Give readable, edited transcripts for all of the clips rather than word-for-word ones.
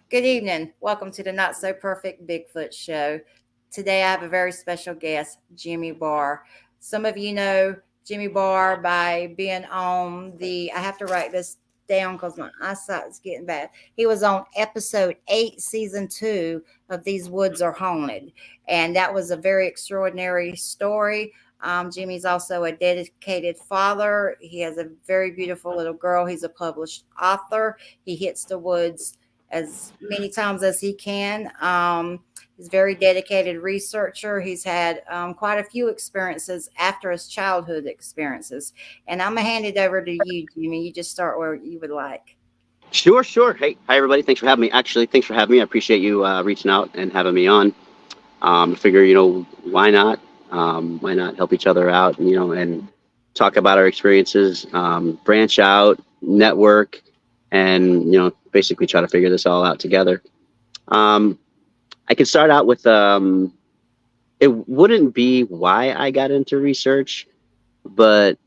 Good evening. Welcome to the Not So Perfect Bigfoot Show. Today I have a very special guest, Jimmie Barr. Some of you know Jimmie Barr by being on I have to write this down because my eyesight is getting bad. He was on episode 8, season 2 of These Woods Are Haunted. And that was a very extraordinary story. Jimmie's also a dedicated father. He has a very beautiful little girl. He's a published author. He hits the woods as many times as he can. He's a very dedicated researcher. He's had quite a few experiences after his childhood experiences. And I'm going to hand it over to you, Jimmie. You just start where you would like. Sure, sure. Hey, hi, everybody. Thanks for having me. Actually, thanks for having me. I appreciate you reaching out and having me on. I figure, why not? Why not help each other out, and talk about our experiences, branch out, network, and, basically try to figure this all out together. I could start out with, it wouldn't be why I got into research, but,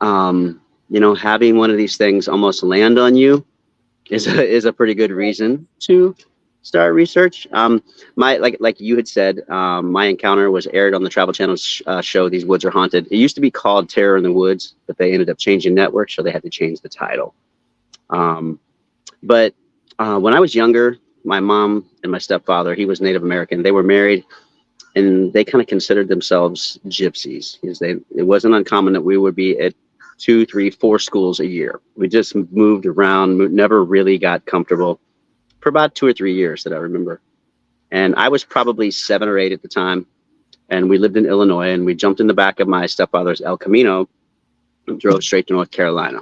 having one of these things almost land on you is a pretty good reason to start research. Like you had said, my encounter was aired on the Travel Channel's show, These Woods Are Haunted. It used to be called Terror in the Woods, but they ended up changing networks, so they had to change the title. But when I was younger, my mom and my stepfather, he was Native American. They were married, and they kind of considered themselves gypsies. It wasn't uncommon that we would be at 2, 3, 4 schools a year. We just moved around, never really got comfortable for about 2 or 3 years that I remember. And I was probably 7 or 8 at the time, and we lived in Illinois, and we jumped in the back of my stepfather's El Camino and drove straight to North Carolina.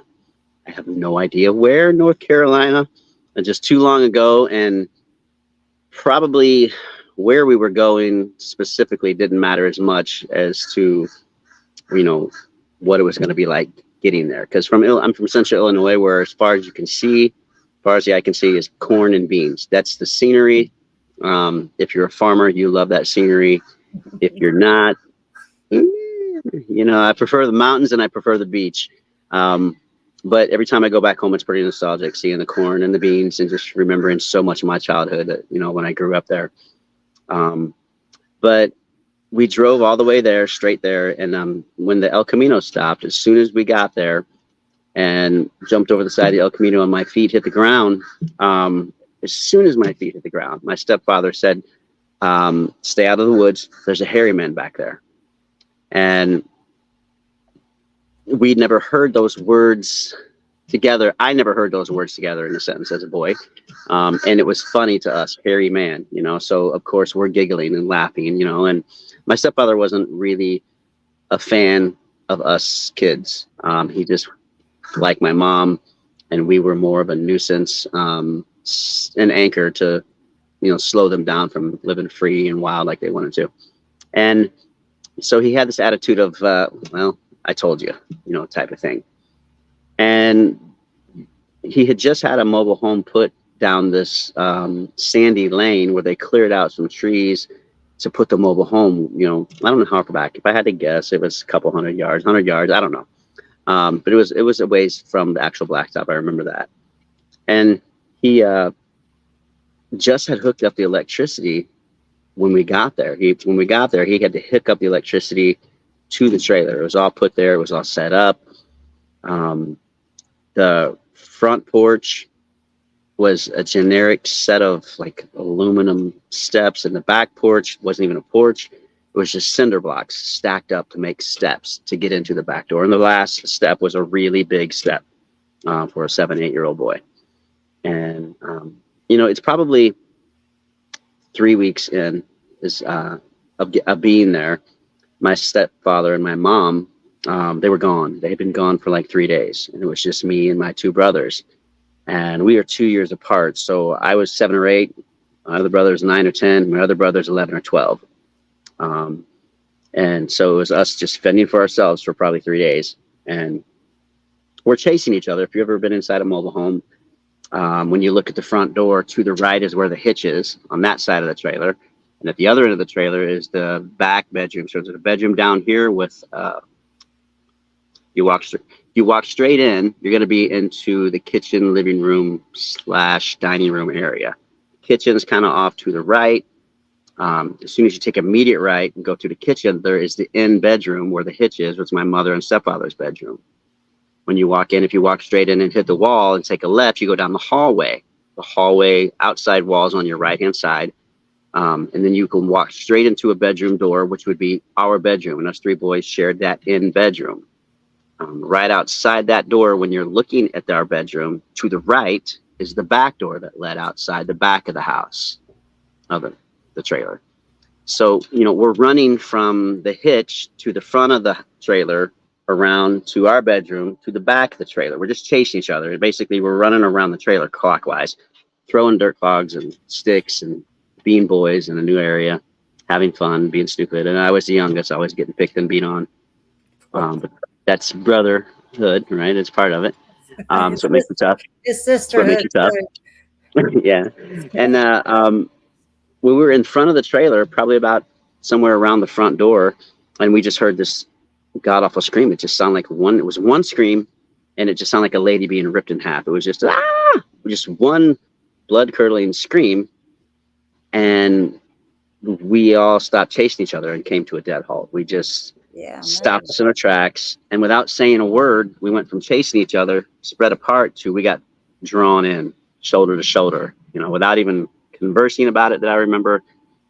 I have no idea where North Carolina, just too long ago, and probably where we were going specifically didn't matter as much as to, what it was going to be like getting there. Because I'm from Central Illinois, where as far as you can see, as far as the eye can see, is corn and beans. That's the scenery. If you're a farmer, you love that scenery. If you're not, I prefer the mountains and I prefer the beach. But every time I go back home, it's pretty nostalgic, seeing the corn and the beans and just remembering so much of my childhood, when I grew up there. But we drove all the way there, straight there. And when the El Camino stopped, as soon as we got there and jumped over the side of the El Camino and my feet hit the ground, as soon as my feet hit the ground, my stepfather said, stay out of the woods. There's a hairy man back there. And we'd never heard those words together. I never heard those words together in a sentence as a boy. And it was funny to us, hairy man, so of course we're giggling and laughing, and my stepfather wasn't really a fan of us kids. He just liked my mom, and we were more of a nuisance, an anchor to, slow them down from living free and wild like they wanted to. And so he had this attitude of, well, I told you, type of thing. And he had just had a mobile home put down this sandy lane where they cleared out some trees to put the mobile home, I don't know how far back. If I had to guess, it was a couple 100 yards, I don't know. But it was a ways from the actual blacktop. I remember that. And he just had hooked up the electricity when we got there. He had to hook up the electricity to the trailer. It was all put there. It was all set up. The front porch was a generic set of like aluminum steps, and the back porch wasn't even a porch. It was just cinder blocks stacked up to make steps to get into the back door. And the last step was a really big step for a 7, 8-year-old boy. And, it's probably 3 weeks in of being there. My stepfather and my mom, they were gone. They had been gone for like 3 days, and it was just me and my 2 brothers. And we are 2 years apart. So I was 7 or 8. My other brother's 9 or 10. My other brother's 11 or 12. And so it was us just fending for ourselves for probably 3 days. And we're chasing each other. If you've ever been inside a mobile home, when you look at the front door, to the right is where the hitch is on that side of the trailer. And at the other end of the trailer is the back bedroom. So there's a bedroom down here with, you walk straight in, you're going to be into the kitchen, living room / dining room area. Kitchen's kind of off to the right. As soon as you take immediate right and go to the kitchen, there is the in bedroom where the hitch is, which is my mother and stepfather's bedroom. When you walk in, if you walk straight in and hit the wall and take a left, you go down the hallway. The hallway outside walls on your right-hand side. And then you can walk straight into a bedroom door, which would be our bedroom. And us three boys shared that in bedroom. Right outside that door, when you're looking at our bedroom, to the right is the back door that led outside the back of the house, of the trailer. So, we're running from the hitch to the front of the trailer, around to our bedroom, to the back of the trailer. We're just chasing each other. Basically, we're running around the trailer clockwise, throwing dirt clogs and sticks and being boys in a new area, having fun, being stupid. And I was the youngest, always getting picked and beat on. But that's brotherhood, right? It's part of it. So it makes it tough. It's sisterhood. Yeah. And we were in front of the trailer, probably about somewhere around the front door, and we just heard this god awful scream. It just sounded like one scream, and it just sounded like a lady being ripped in half. It was just one blood curdling scream, and we all stopped chasing each other and came to a dead halt. We just stopped us in our tracks, and without saying a word, we went from chasing each other, spread apart, to we got drawn in shoulder to shoulder, without even conversing about it that I remember.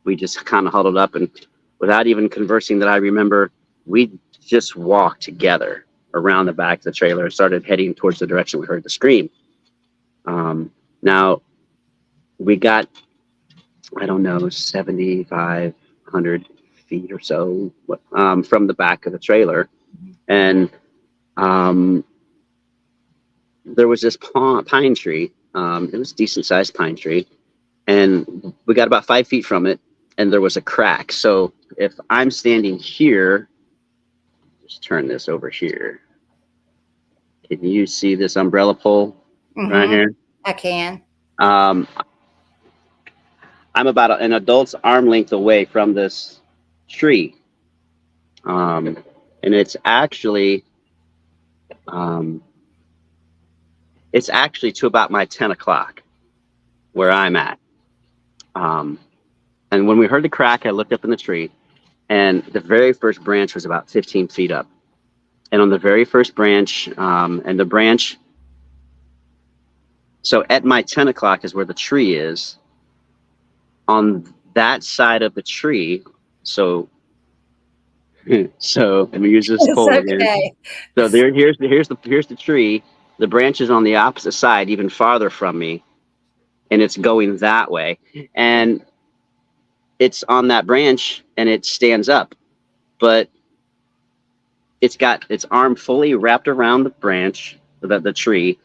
We just kind of huddled up, and without even conversing that I remember, we just walked together around the back of the trailer and started heading towards the direction we heard the scream. Now we got, I don't know, 7,500 feet or so from the back of the trailer, and there was this pine tree. It was a decent sized pine tree, and we got about 5 feet from it, and there was a crack. So if I'm standing here, just turn this over here. Can you see this umbrella pole right here? I can. I'm about an adult's arm length away from this tree. And it's actually to about my 10 o'clock where I'm at. And when we heard the crack, I looked up in the tree, and the very first branch was about 15 feet up. And on the very first branch, so at my 10 o'clock is where the tree is. On that side of the tree, so let me use this pole again. So here's the tree. The branch is on the opposite side, even farther from me, and it's going that way. And it's on that branch, and it stands up, but it's got its arm fully wrapped around the branch, the tree.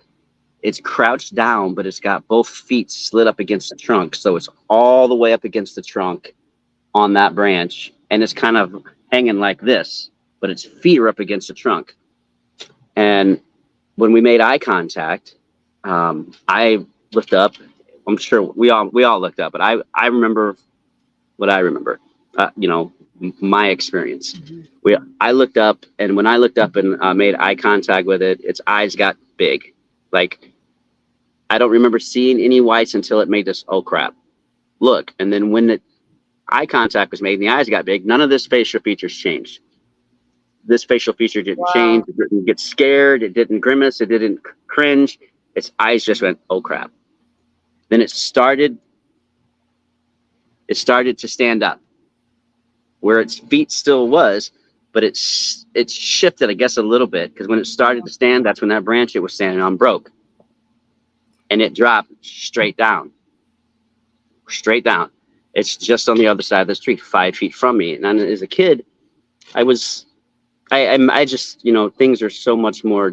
It's crouched down, but it's got both feet slid up against the trunk. So it's all the way up against the trunk on that branch. And it's kind of hanging like this, but its feet are up against the trunk. And when we made eye contact, I looked up. I'm sure we all looked up, but I remember what I remember, my experience. I looked up, and when I looked up and made eye contact with it, its eyes got big. Like, I don't remember seeing any whites until it made this, oh crap, look. And then when the eye contact was made and the eyes got big, none of this facial features changed. This facial feature didn't change. It didn't get scared. It didn't grimace. It didn't cringe. Its eyes just went, oh crap. Then it started to stand up where its feet still was, but it shifted, I guess, a little bit, because when it started to stand, that's when that branch it was standing on broke, and it dropped straight down. It's just on the other side of this tree, 5 feet from me. And as a kid, I just, things are so much more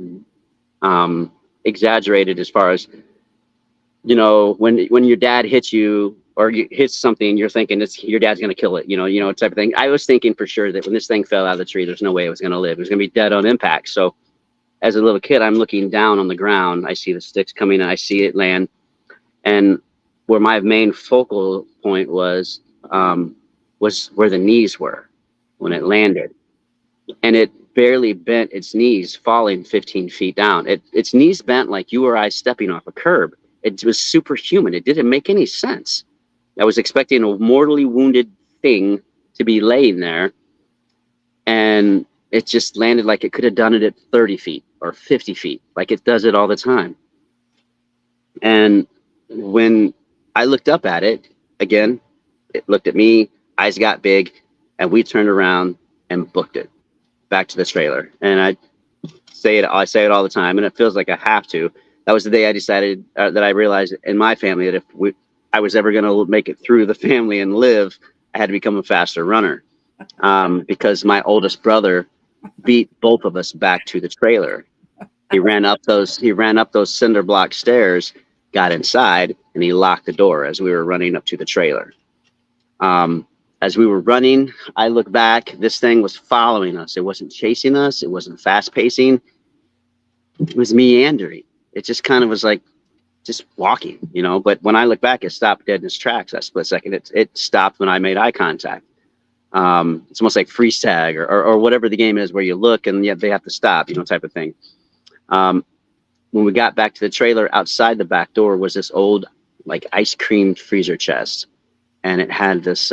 exaggerated as far as, when your dad hits you or you hit something, you're thinking your dad's going to kill it, type of thing. I was thinking for sure that when this thing fell out of the tree, there's no way it was going to live. It was going to be dead on impact. So as a little kid, I'm looking down on the ground. I see the sticks coming and I see it land. And where my main focal point was where the knees were when it landed. And it barely bent its knees falling 15 feet down. Its knees bent like you or I stepping off a curb. it was superhuman. It didn't make any sense. I was expecting a mortally wounded thing to be laying there, and it just landed like it could have done it at 30 feet or 50 feet, like it does it all the time. And when I looked up at it, again, it looked at me, eyes got big, and we turned around and booked it back to the trailer. And I say it all the time, and it feels like I have to. That was the day I decided that I realized in my family that if I was ever going to make it through the family and live, I had to become a faster runner, because my oldest brother beat both of us back to the trailer. He ran up those cinder block stairs, got inside, and he locked the door as we were running up to the trailer. As we were running, I look back, this thing was following us. It wasn't chasing us. It wasn't fast pacing. It was meandering. It just kind of was like just walking, you know, but when I look back, it stopped dead in its tracks. That split second, it stopped when I made eye contact. It's almost like freeze tag or whatever the game is where you look and yet they have to stop, you know, type of thing. When we got back to the trailer, outside the back door was this old like ice cream freezer chest. And it had this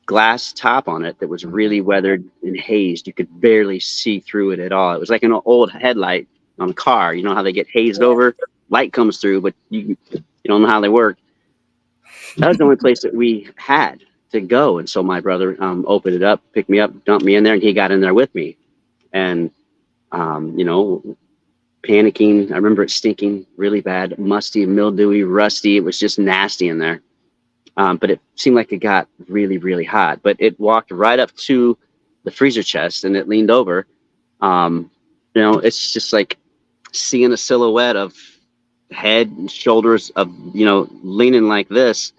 glass top on it that was really weathered and hazed. You could barely see through it at all. It was like an old headlight on a car. You know how they get hazed over? Light comes through, but you don't know how they work. That was the only place that we had to go. And so my brother opened it up, picked me up, dumped me in there, and he got in there with me. And, you know, panicking. I remember it stinking really bad, musty, mildewy, rusty. It was just nasty in there. But it seemed like it got really, really hot. But it walked right up to the freezer chest and it leaned over. You know, it's just like seeing a silhouette of head and shoulders of, you know, leaning like this.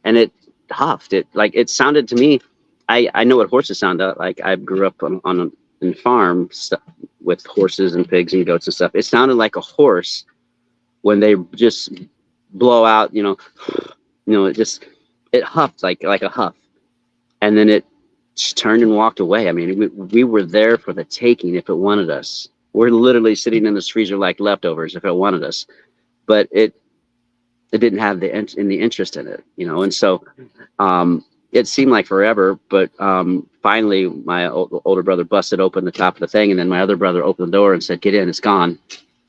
And it huffed. It sounded to me, I know what horses sound like. I grew up in farm stuff with horses and pigs and goats and stuff. It sounded like a horse when they just blow out, you know, it huffed like a huff, and then it just turned and walked away. I mean, we were there for the taking if it wanted us. We're literally sitting in this freezer like leftovers if it wanted us, but it didn't have the interest in it, you know. And so it seemed like forever, but finally my older brother busted open the top of the thing, and then my other brother opened the door and said, "Get in, it's gone."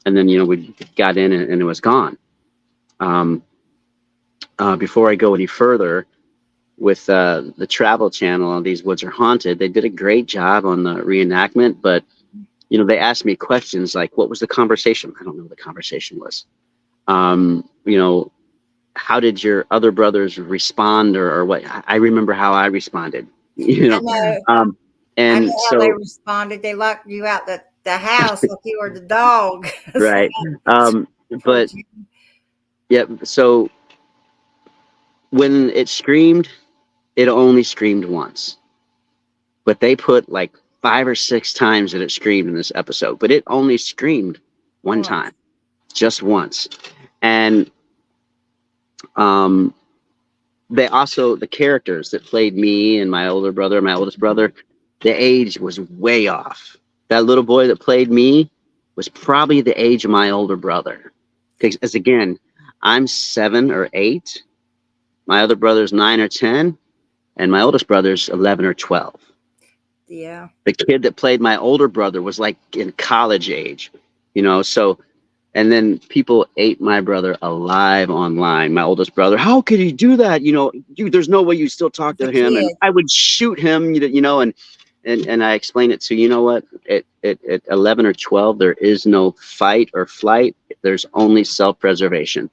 And then, you know, we got in and it was gone. Before I go any further with the Travel Channel on These Woods Are Haunted, they did a great job on the reenactment, but, you know, they asked me questions like, what was the conversation? I don't know what the conversation was. You know, how did your other brothers respond or what? I remember how I responded, you know. And I know how they responded. They locked you out the house like you were the dog. Right. But yeah, so when it screamed, it only screamed once, but they put like 5 or 6 times that it screamed in this episode, but it only screamed one time, just once. And they also, the characters that played me and my older brother, my oldest brother, the age was way off. That little boy that played me was probably the age of my older brother, because again, I'm 7 or 8. My other brother's 9 or 10, and my oldest brother's 11 or 12. Yeah. The kid that played my older brother was like in college age, you know. So, and then people ate my brother alive online. My oldest brother, how could he do that? You know, there's no way you still talk to him, and I would shoot him, you know. And I explained it to, you know what, at 11 or 12, there is no fight or flight. There's only self-preservation.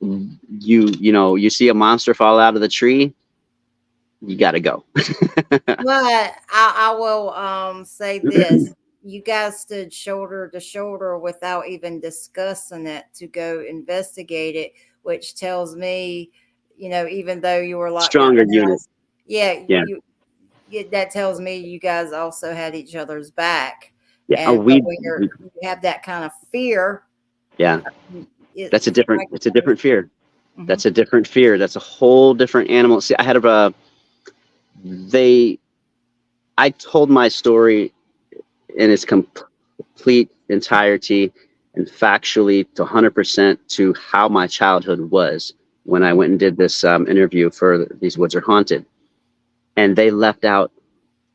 You know, you see a monster fall out of the tree, you got to go. But I will say this. You guys stood shoulder to shoulder without even discussing it to go investigate it, which tells me, you know, even though you were locked stronger unit. Yeah. That tells me you guys also had each other's back. Yeah. And when you have that kind of fear. Yeah. It's a different fear. Mm-hmm. That's a different fear. That's a whole different animal. See, I had I told my story in its complete entirety, and factually to 100% to how my childhood was when I went and did this interview for These Woods Are Haunted. And they left out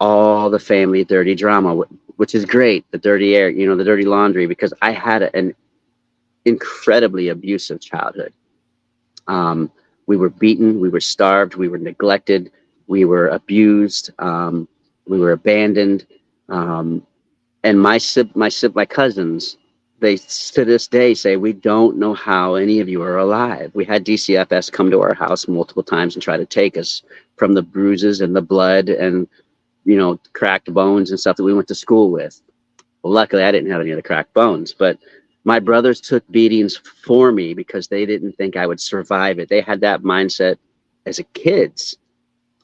all the family dirty drama, which is great, the dirty air, you know, the dirty laundry, because I had an incredibly abusive childhood. We were beaten, we were starved, we were neglected, we were abused, we were abandoned. And my cousins, they to this day say, we don't know how any of you are alive. We had DCFS come to our house multiple times and try to take us from the bruises and the blood and, you know, cracked bones and stuff that we went to school with. Well, luckily I didn't have any of the cracked bones, but my brothers took beatings for me because they didn't think I would survive it. They had that mindset as a kids.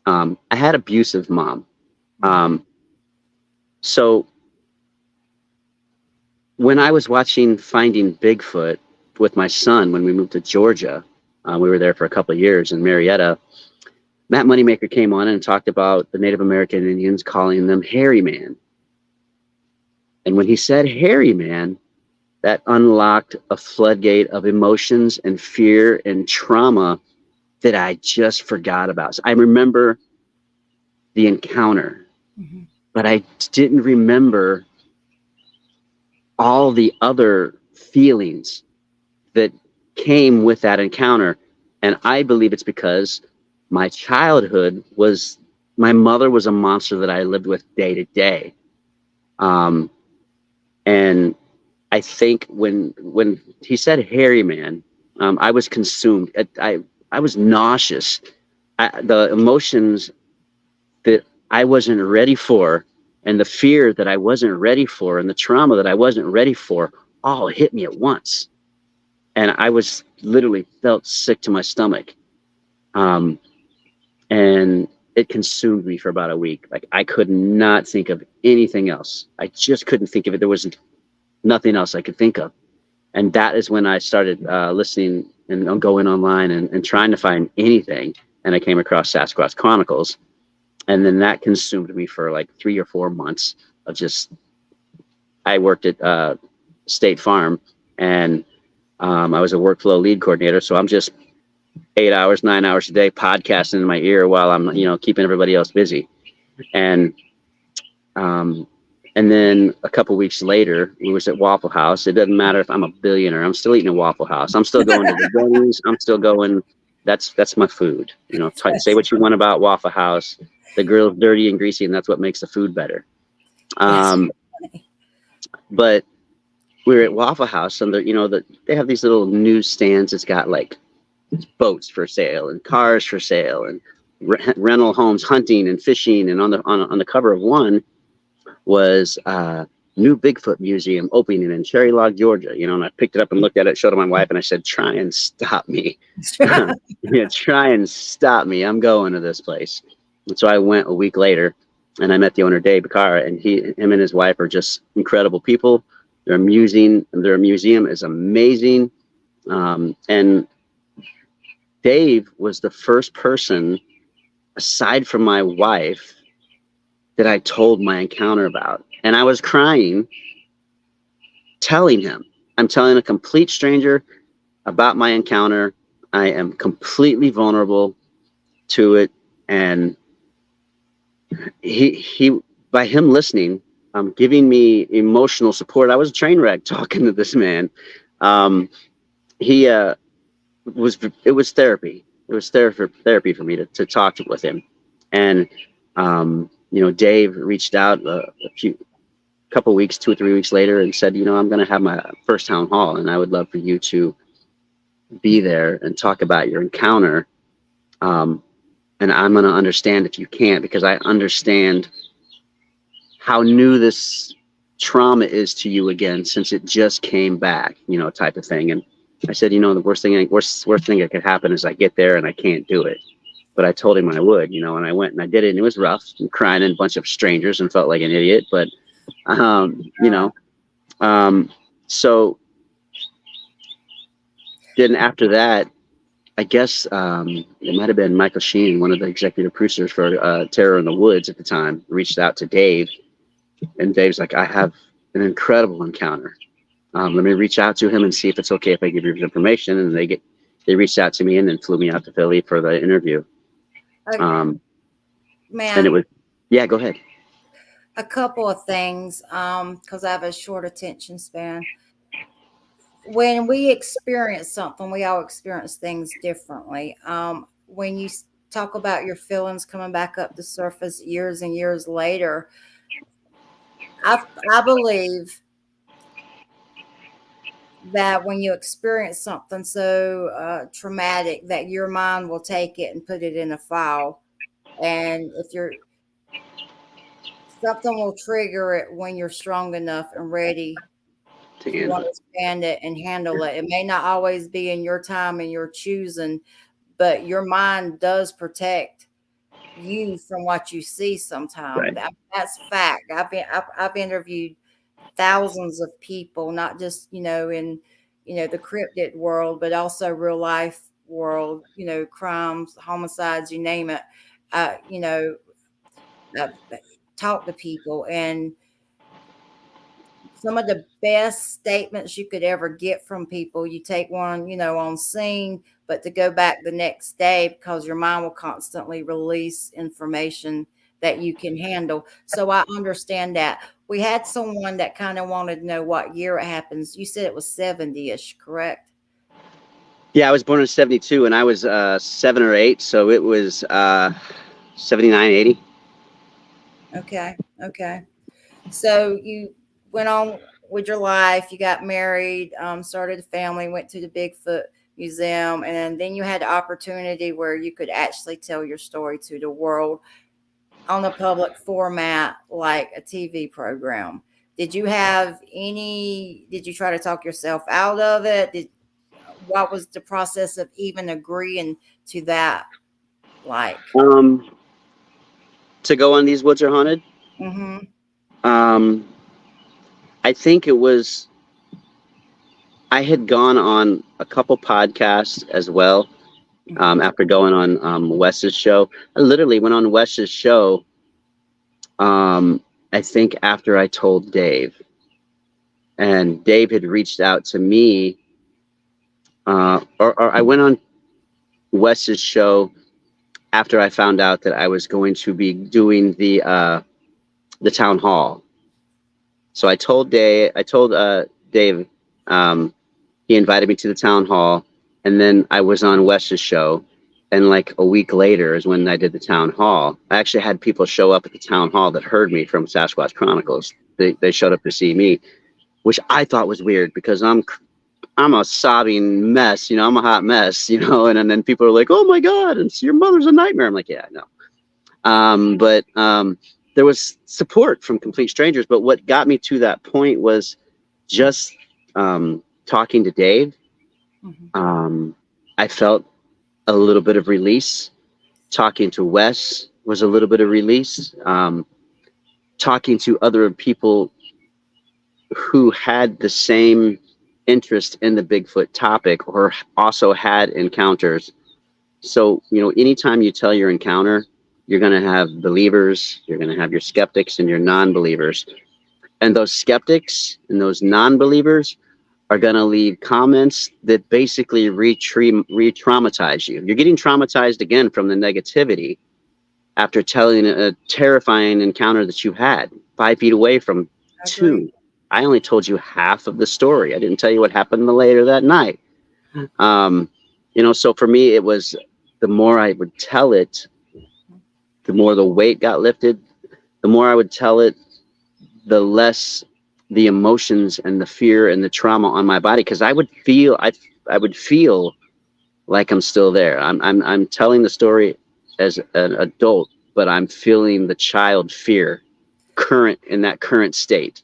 I had abusive mom. So when I was watching Finding Bigfoot with my son, when we moved to Georgia, we were there for a couple of years in Marietta, Matt Moneymaker came on and talked about the Native American Indians calling them hairy man. And when he said hairy man, that unlocked a floodgate of emotions and fear and trauma that I just forgot about. So I remember the encounter, but I didn't remember all the other feelings that came with that encounter. And I believe it's because my childhood was, my mother was a monster that I lived with day to day. And I think when he said hairy man, I was consumed. I was nauseous. The emotions that I wasn't ready for, and the fear that I wasn't ready for, and the trauma that I wasn't ready for, all hit me at once. And I was literally felt sick to my stomach. And it consumed me for about a week. Like I could not think of anything else. I just couldn't think of it. There was nothing else I could think of. And that is when I started listening and going online and trying to find anything. And I came across Sasquatch Chronicles. And then that consumed me for like 3 or 4 months of just, I worked at State Farm, and I was a workflow lead coordinator. So I'm just 8 hours, 9 hours a day podcasting in my ear while I'm, you know, keeping everybody else busy. And then a couple weeks later, we was at Waffle House. It doesn't matter if I'm a billionaire, I'm still eating at Waffle House. I'm still going to the Denny's. I'm still going. That's my food. You know, say what you want about Waffle House. The grill's dirty and greasy, and that's what makes the food better. But we were at Waffle House, and they have these little newsstands. It's got like boats for sale and cars for sale and rental homes, hunting and fishing. And on the cover of one was new Bigfoot museum opening in Cherry Log, Georgia. You know, and I picked it up and looked at it, showed it to my wife, and I said, "Try and stop me. Yeah, try and stop me. I'm going to this place." And so I went a week later, and I met the owner, Dave Bacara, and him and his wife are just incredible people. Their museum is amazing. And Dave was the first person, aside from my wife, that I told my encounter about. And I was crying, telling him. I'm telling a complete stranger about my encounter. I am completely vulnerable to it. And he by him listening, giving me emotional support. I was a train wreck talking to this man. It was therapy. It was therapy for me to talk with him. And Dave reached out couple weeks, 2 or 3 weeks later, and said, I'm going to have my first town hall, and I would love for you to be there and talk about your encounter. And I'm going to understand if you can't, because I understand how new this trauma is to you again, since it just came back, type of thing. And I said, the worst thing that could happen is I get there and I can't do it. But I told him I would, and I went and I did it, and it was rough and crying in a bunch of strangers and felt like an idiot. But, so then after that, I guess it might have been Michael Sheen, one of the executive producers for Terror in the Woods at the time, reached out to Dave, and Dave's like, I have an incredible encounter. let me reach out to him and see if it's okay if I give you his information. And they reached out to me and then flew me out to Philly for the interview. Man, and it was, yeah, go ahead. A couple of things, because I have a short attention span. When we experience something, we all experience things differently. When you talk about your feelings coming back up the surface years and years later, I believe that when you experience something so traumatic, that your mind will take it and put it in a file. And if you're something will trigger it when you're strong enough and ready to understand it and handle it. It may not always be in your time and your choosing, but your mind does protect you from what you see sometimes. Right. That's fact. I've interviewed thousands of people, not just, in, the cryptid world, but also real life world, crimes, homicides, you name it. Uh, talk to people, and some of the best statements you could ever get from people, you take one, on scene, but to go back the next day, because your mind will constantly release information that you can handle. So I understand that. We had someone that kind of wanted to know what year it happens. You said it was 70-ish, correct? Yeah, I was born in 72 and I was 7 or 8. So it was 79, 80. Okay. So you went on with your life, you got married, started a family, went to the Bigfoot Museum, and then you had the opportunity where you could actually tell your story to the world on a public format like a TV program. Did you try to talk yourself out of it? What was the process of even agreeing to that like? To go on These Woods Are Haunted? Mm-hmm. I think it was, I had gone on a couple podcasts as well. After going on Wes's show. I literally went on Wes's show, I think after I told Dave. And Dave had reached out to me, or I went on Wes's show after I found out that I was going to be doing the town hall. So I told Dave, he invited me to the town hall, and then I was on Wes's show. And like a week later is when I did the town hall. I actually had people show up at the town hall that heard me from Sasquatch Chronicles. They showed up to see me, which I thought was weird because I'm a sobbing mess, I'm a hot mess, and then people are like, oh my God, and your mother's a nightmare. I'm like, yeah, I know. But there was support from complete strangers. But what got me to that point was just talking to Dave. I felt a little bit of release. Talking to Wes was a little bit of release. Talking to other people who had the same interest in the Bigfoot topic or also had encounters. So, anytime you tell your encounter, you're going to have believers, you're going to have your skeptics and your non-believers. And those skeptics and those non-believers are going to leave comments that basically re-traumatize you. You're getting traumatized again from the negativity after telling a terrifying encounter that you had 5 feet away from two. I only told you half of the story. I didn't tell you what happened later that night. So for me, it was the more I would tell it, the more the weight got lifted. The more I would tell it, the less the emotions and the fear and the trauma on my body, because I would feel like I'm still there. I'm telling the story as an adult, but I'm feeling the child fear in that current state.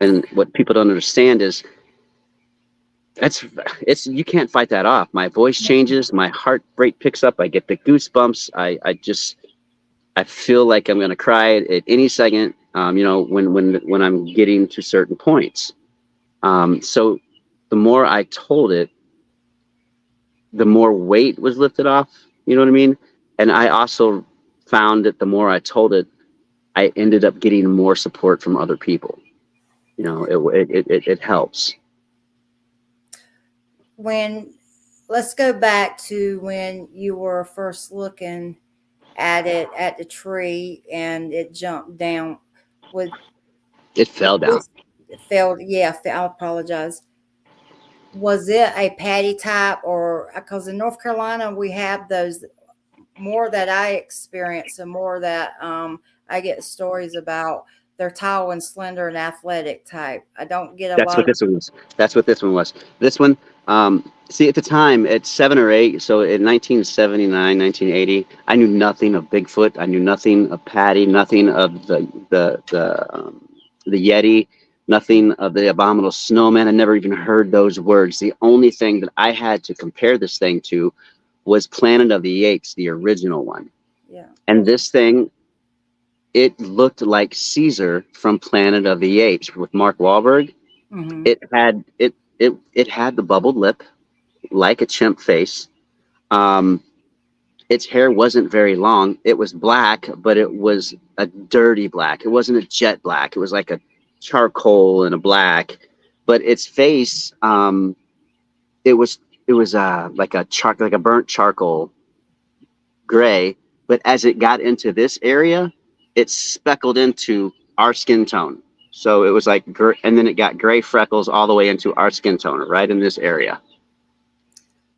And what people don't understand is you can't fight that off. My voice changes, my heart rate picks up, I get the goosebumps. I feel like I'm going to cry at any second. When I'm getting to certain points. So the more I told it, the more weight was lifted off, you know what I mean? And I also found that the more I told it, I ended up getting more support from other people. You know, it helps. When let's go back to when you were first looking at it at the tree and it jumped down. Would It fell down. this failed? Yeah, I apologize. Was it a patty type, or because in North Carolina we have those more that I experience and more that I get stories about. They're tall and slender and athletic type. I don't get a That's lot what of. this one was. That's what this one was. This one, see, at the time, at 7 or 8, so in 1979, 1980, I knew nothing of Bigfoot. I knew nothing of Patty, nothing of the Yeti, nothing of the abominable snowman. I never even heard those words. The only thing that I had to compare this thing to was Planet of the Apes, the original one. Yeah. And this thing, it looked like Caesar from Planet of the Apes with Mark Wahlberg. Mm-hmm. It had the bubbled lip like a chimp face. Its hair wasn't very long. It was black, but it was a dirty black. It wasn't a jet black. It was like a charcoal and a black. But its face, it was like a burnt charcoal gray. But as it got into this area, it speckled into our skin tone. So it was like, and then it got gray freckles all the way into our skin tone, right in this area.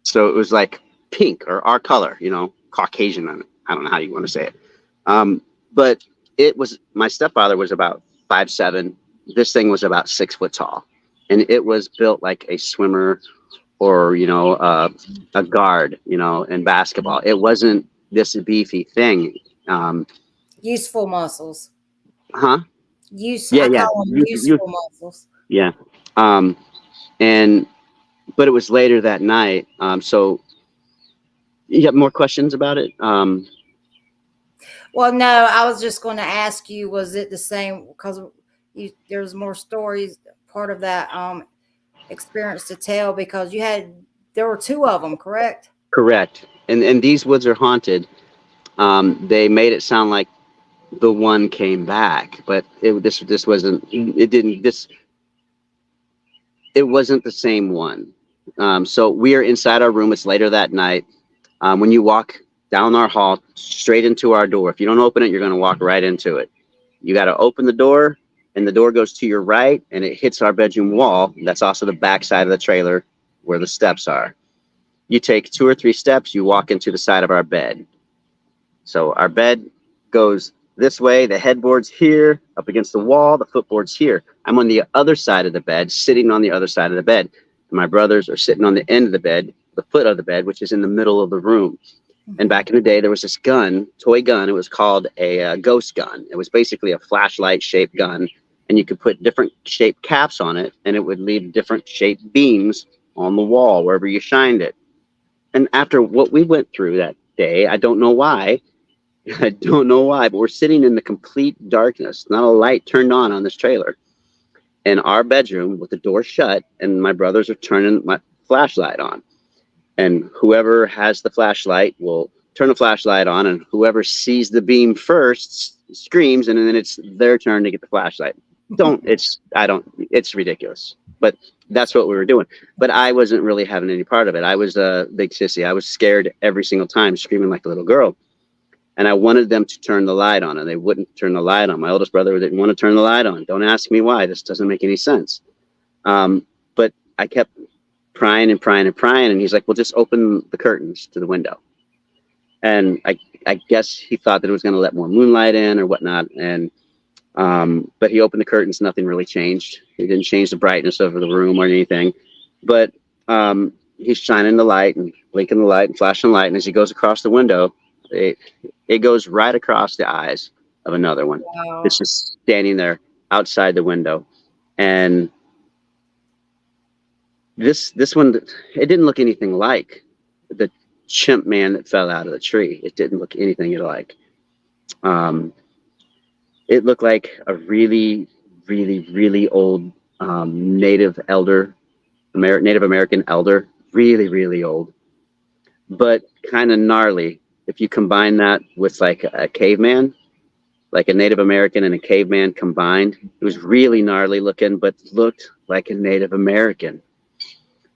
So it was like pink or our color, you know, Caucasian. I don't know how you want to say it. But it was, my stepfather was about 5'7". This thing was about 6 foot tall, and it was built like a swimmer or, you know, a guard, you know, in basketball. It wasn't this beefy thing. Useful muscles. Huh? I Yeah. call them useful muscles. Yeah. And but it was later that night. So you got more questions about it? Well, no, I was just going to ask you, was it the same? Because there's more stories, part of that experience to tell, because there were 2 of them, correct? Correct. And these woods are haunted. They made it sound like the one came back, but this wasn't. It wasn't the same one. So we are inside our room. It's later that night. When you walk down our hall, straight into our door, if you don't open it, you're going to walk right into it. You got to open the door, and the door goes to your right, and it hits our bedroom wall. That's also the back side of the trailer where the steps are. You take 2 or 3 steps, you walk into the side of our bed. So our bed goes this way, the headboard's here, up against the wall, the footboard's here. I'm on the other side of the bed, sitting on the other side of the bed. And my brothers are sitting on the end of the bed, the foot of the bed, which is in the middle of the room. And back in the day, there was this gun, toy gun. It was called a ghost gun. It was basically a flashlight-shaped gun, and you could put different shaped caps on it, and it would leave different shaped beams on the wall wherever you shined it. And after what we went through that day, I don't know why, but we're sitting in the complete darkness, not a light turned on this trailer, in our bedroom with the door shut, and my brothers are turning my flashlight on. And whoever has the flashlight will turn the flashlight on, and whoever sees the beam first screams, and then it's their turn to get the flashlight. It's ridiculous, but that's what we were doing. But I wasn't really having any part of it. I was a big sissy. I was scared every single time, screaming like a little girl. And I wanted them to turn the light on, and they wouldn't turn the light on. My oldest brother didn't want to turn the light on. Don't ask me why. This doesn't make any sense. But I kept prying, and he's like, well, just open the curtains to the window. And I guess he thought that it was going to let more moonlight in or whatnot. And but he opened the curtains. Nothing really changed. He didn't change the brightness of the room or anything. But he's shining the light and blinking the light and flashing the light. And as he goes across the window, it goes right across the eyes of another one. Wow. It's just standing there outside the window. And this one, it didn't look anything like the chimp man that fell out of the tree. It didn't look anything alike. It looked like a really, really, really old Native American elder, really, really old, but kind of gnarly. If you combine that with like a caveman, like a Native American and a caveman combined. It was really gnarly looking, but looked like a Native American.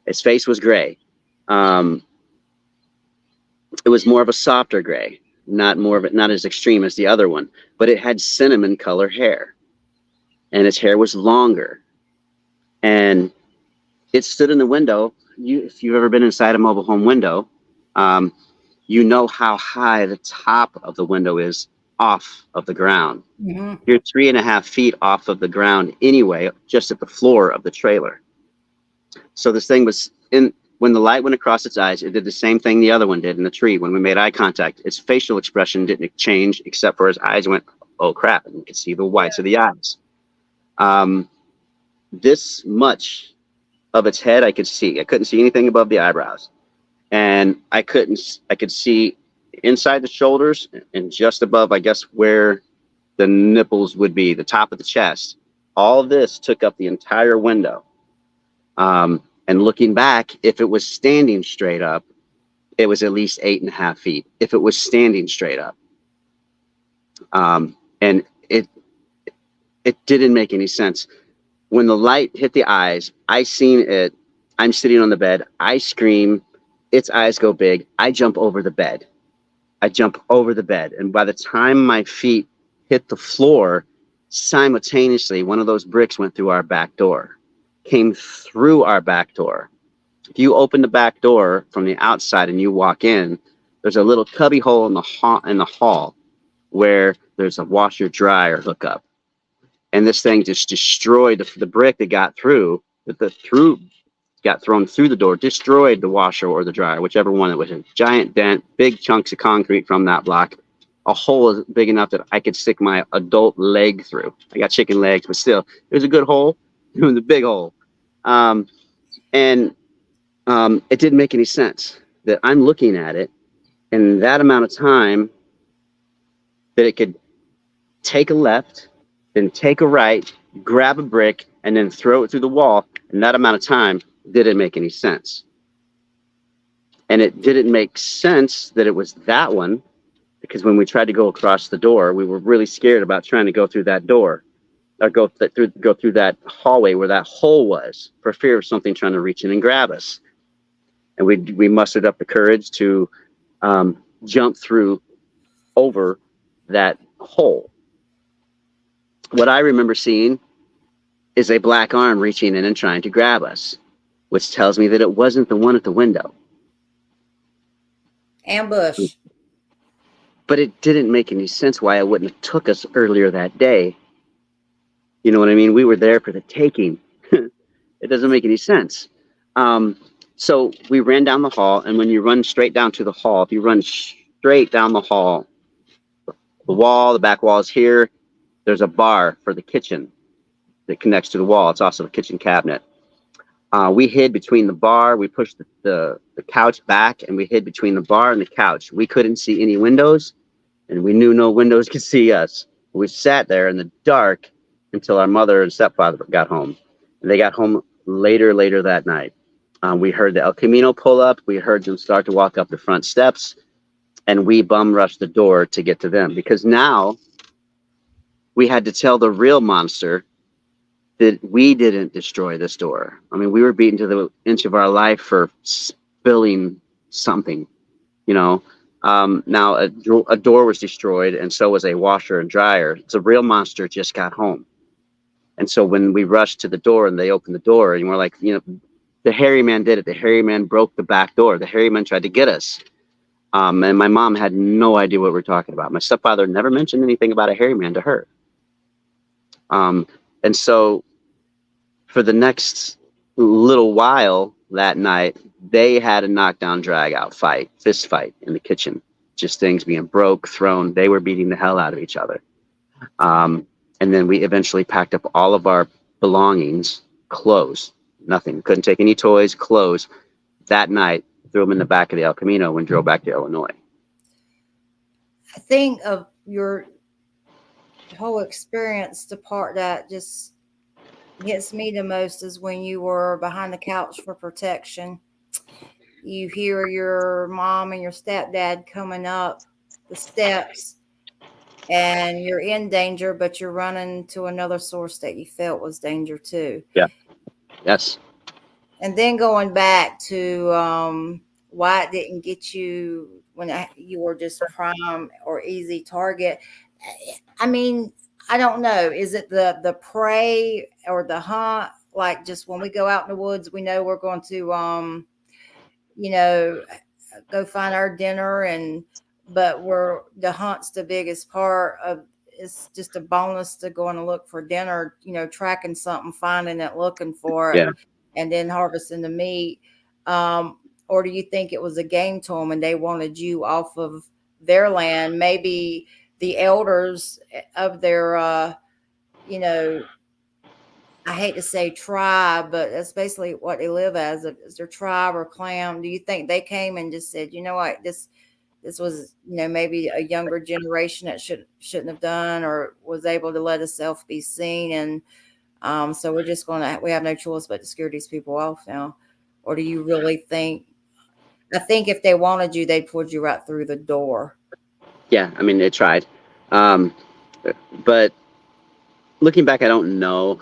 His face was gray. Um, it was more of a softer gray, not as extreme as the other one, but it had cinnamon color hair, and its hair was longer. And it stood in the window. If you've ever been inside a mobile home window, um, you know how high the top of the window is off of the ground. Mm-hmm. You're 3.5 feet off of the ground anyway, just at the floor of the trailer. So this thing was in. When the light went across its eyes, it did the same thing the other one did in the tree. When we made eye contact, its facial expression didn't change except for his eyes went, oh crap, and you could see the whites of the eyes. This much of its head I could see. I couldn't see anything above the eyebrows. And I could see inside the shoulders and just above, I guess, where the nipples would be, the top of the chest. All of this took up the entire window. And looking back, if it was standing straight up, it was at least 8.5 feet. If it was standing straight up, and it didn't make any sense. When the light hit the eyes, I seen it. I'm sitting on the bed. I scream. Its eyes go big. I jump over the bed. And by the time my feet hit the floor, simultaneously, one of those bricks went through our back door, came through our back door. If you open the back door from the outside and you walk in, there's a little cubby hole in the hall where there's a washer dryer hookup. And this thing just destroyed the brick that got through, got thrown through the door, destroyed the washer or the dryer, whichever one. It was a giant dent, big chunks of concrete from that block, a hole big enough that I could stick my adult leg through. I got chicken legs, but still, it was a good hole. It was a big hole. It didn't make any sense that I'm looking at it in that amount of time that it could take a left, then take a right, grab a brick, and then throw it through the wall. In that amount of time, didn't make any sense. And it didn't make sense that it was that one, because when we tried to go across the door, we were really scared about trying to go through that door or go through that hallway where that hole was, for fear of something trying to reach in and grab us. And we mustered up the courage to jump through over that hole. What I remember seeing is a black arm reaching in and trying to grab us, which tells me that it wasn't the one at the window. Ambush. But it didn't make any sense why it wouldn't have took us earlier that day. You know what I mean? We were there for the taking. It doesn't make any sense. So we ran down the hall, and when you run straight down to the hall, if you run straight down the hall, the back wall is here. There's a bar for the kitchen that connects to the wall. It's also a kitchen cabinet. We hid between the bar. We pushed the couch back, and we hid between the bar and the couch. We couldn't see any windows, and we knew no windows could see us. We sat there in the dark until our mother and stepfather got home. And they got home later that night. We heard the El Camino pull up. We heard them start to walk up the front steps, and we bum rushed the door to get to them, because now we had to tell the real monster that we didn't destroy this door. I mean, we were beaten to the inch of our life for spilling something, you know. Now a door was destroyed, and so was a washer and dryer. The real monster just got home. And so when we rushed to the door and they opened the door, and we're like, you know, the hairy man did it. The hairy man broke the back door. The hairy man tried to get us. And my mom had no idea what we're talking about. My stepfather never mentioned anything about a hairy man to her. And so for the next little while that night, they had a knockdown, drag out fight, fist fight in the kitchen. Just things being broke, thrown. They were beating the hell out of each other. And then we eventually packed up all of our belongings, clothes, nothing. Couldn't take any toys, clothes. That night, threw them in the back of the El Camino and drove back to Illinois. I think of your whole experience, the part that just gets me the most is when you were behind the couch for protection. You hear your mom and your stepdad coming up the steps, and you're in danger, but you're running to another source that you felt was danger too. Yeah. Yes. And then going back to why it didn't get you when you were just prime or easy target. I mean, I don't know. Is it the prey or the hunt? Like just when we go out in the woods, we know we're going to you know, go find our dinner, and but we're the hunt's the biggest part of. It's just a bonus to going to look for dinner, tracking something, finding it, looking for it, Yeah. and then harvesting the meat. Or do you think it was a game to them and they wanted you off of their land? Maybe the elders of their, you know, I hate to say tribe, but that's basically what they live as, is their tribe or clan. Do you think they came and just said, you know what, this was, maybe a younger generation that shouldn't have done or was able to let itself be seen, and so we have no choice but to scare these people off now? Or do you really think? I think if they wanted you, they'd pull you right through the door. Yeah. I mean, they tried. Um, but looking back, I don't know.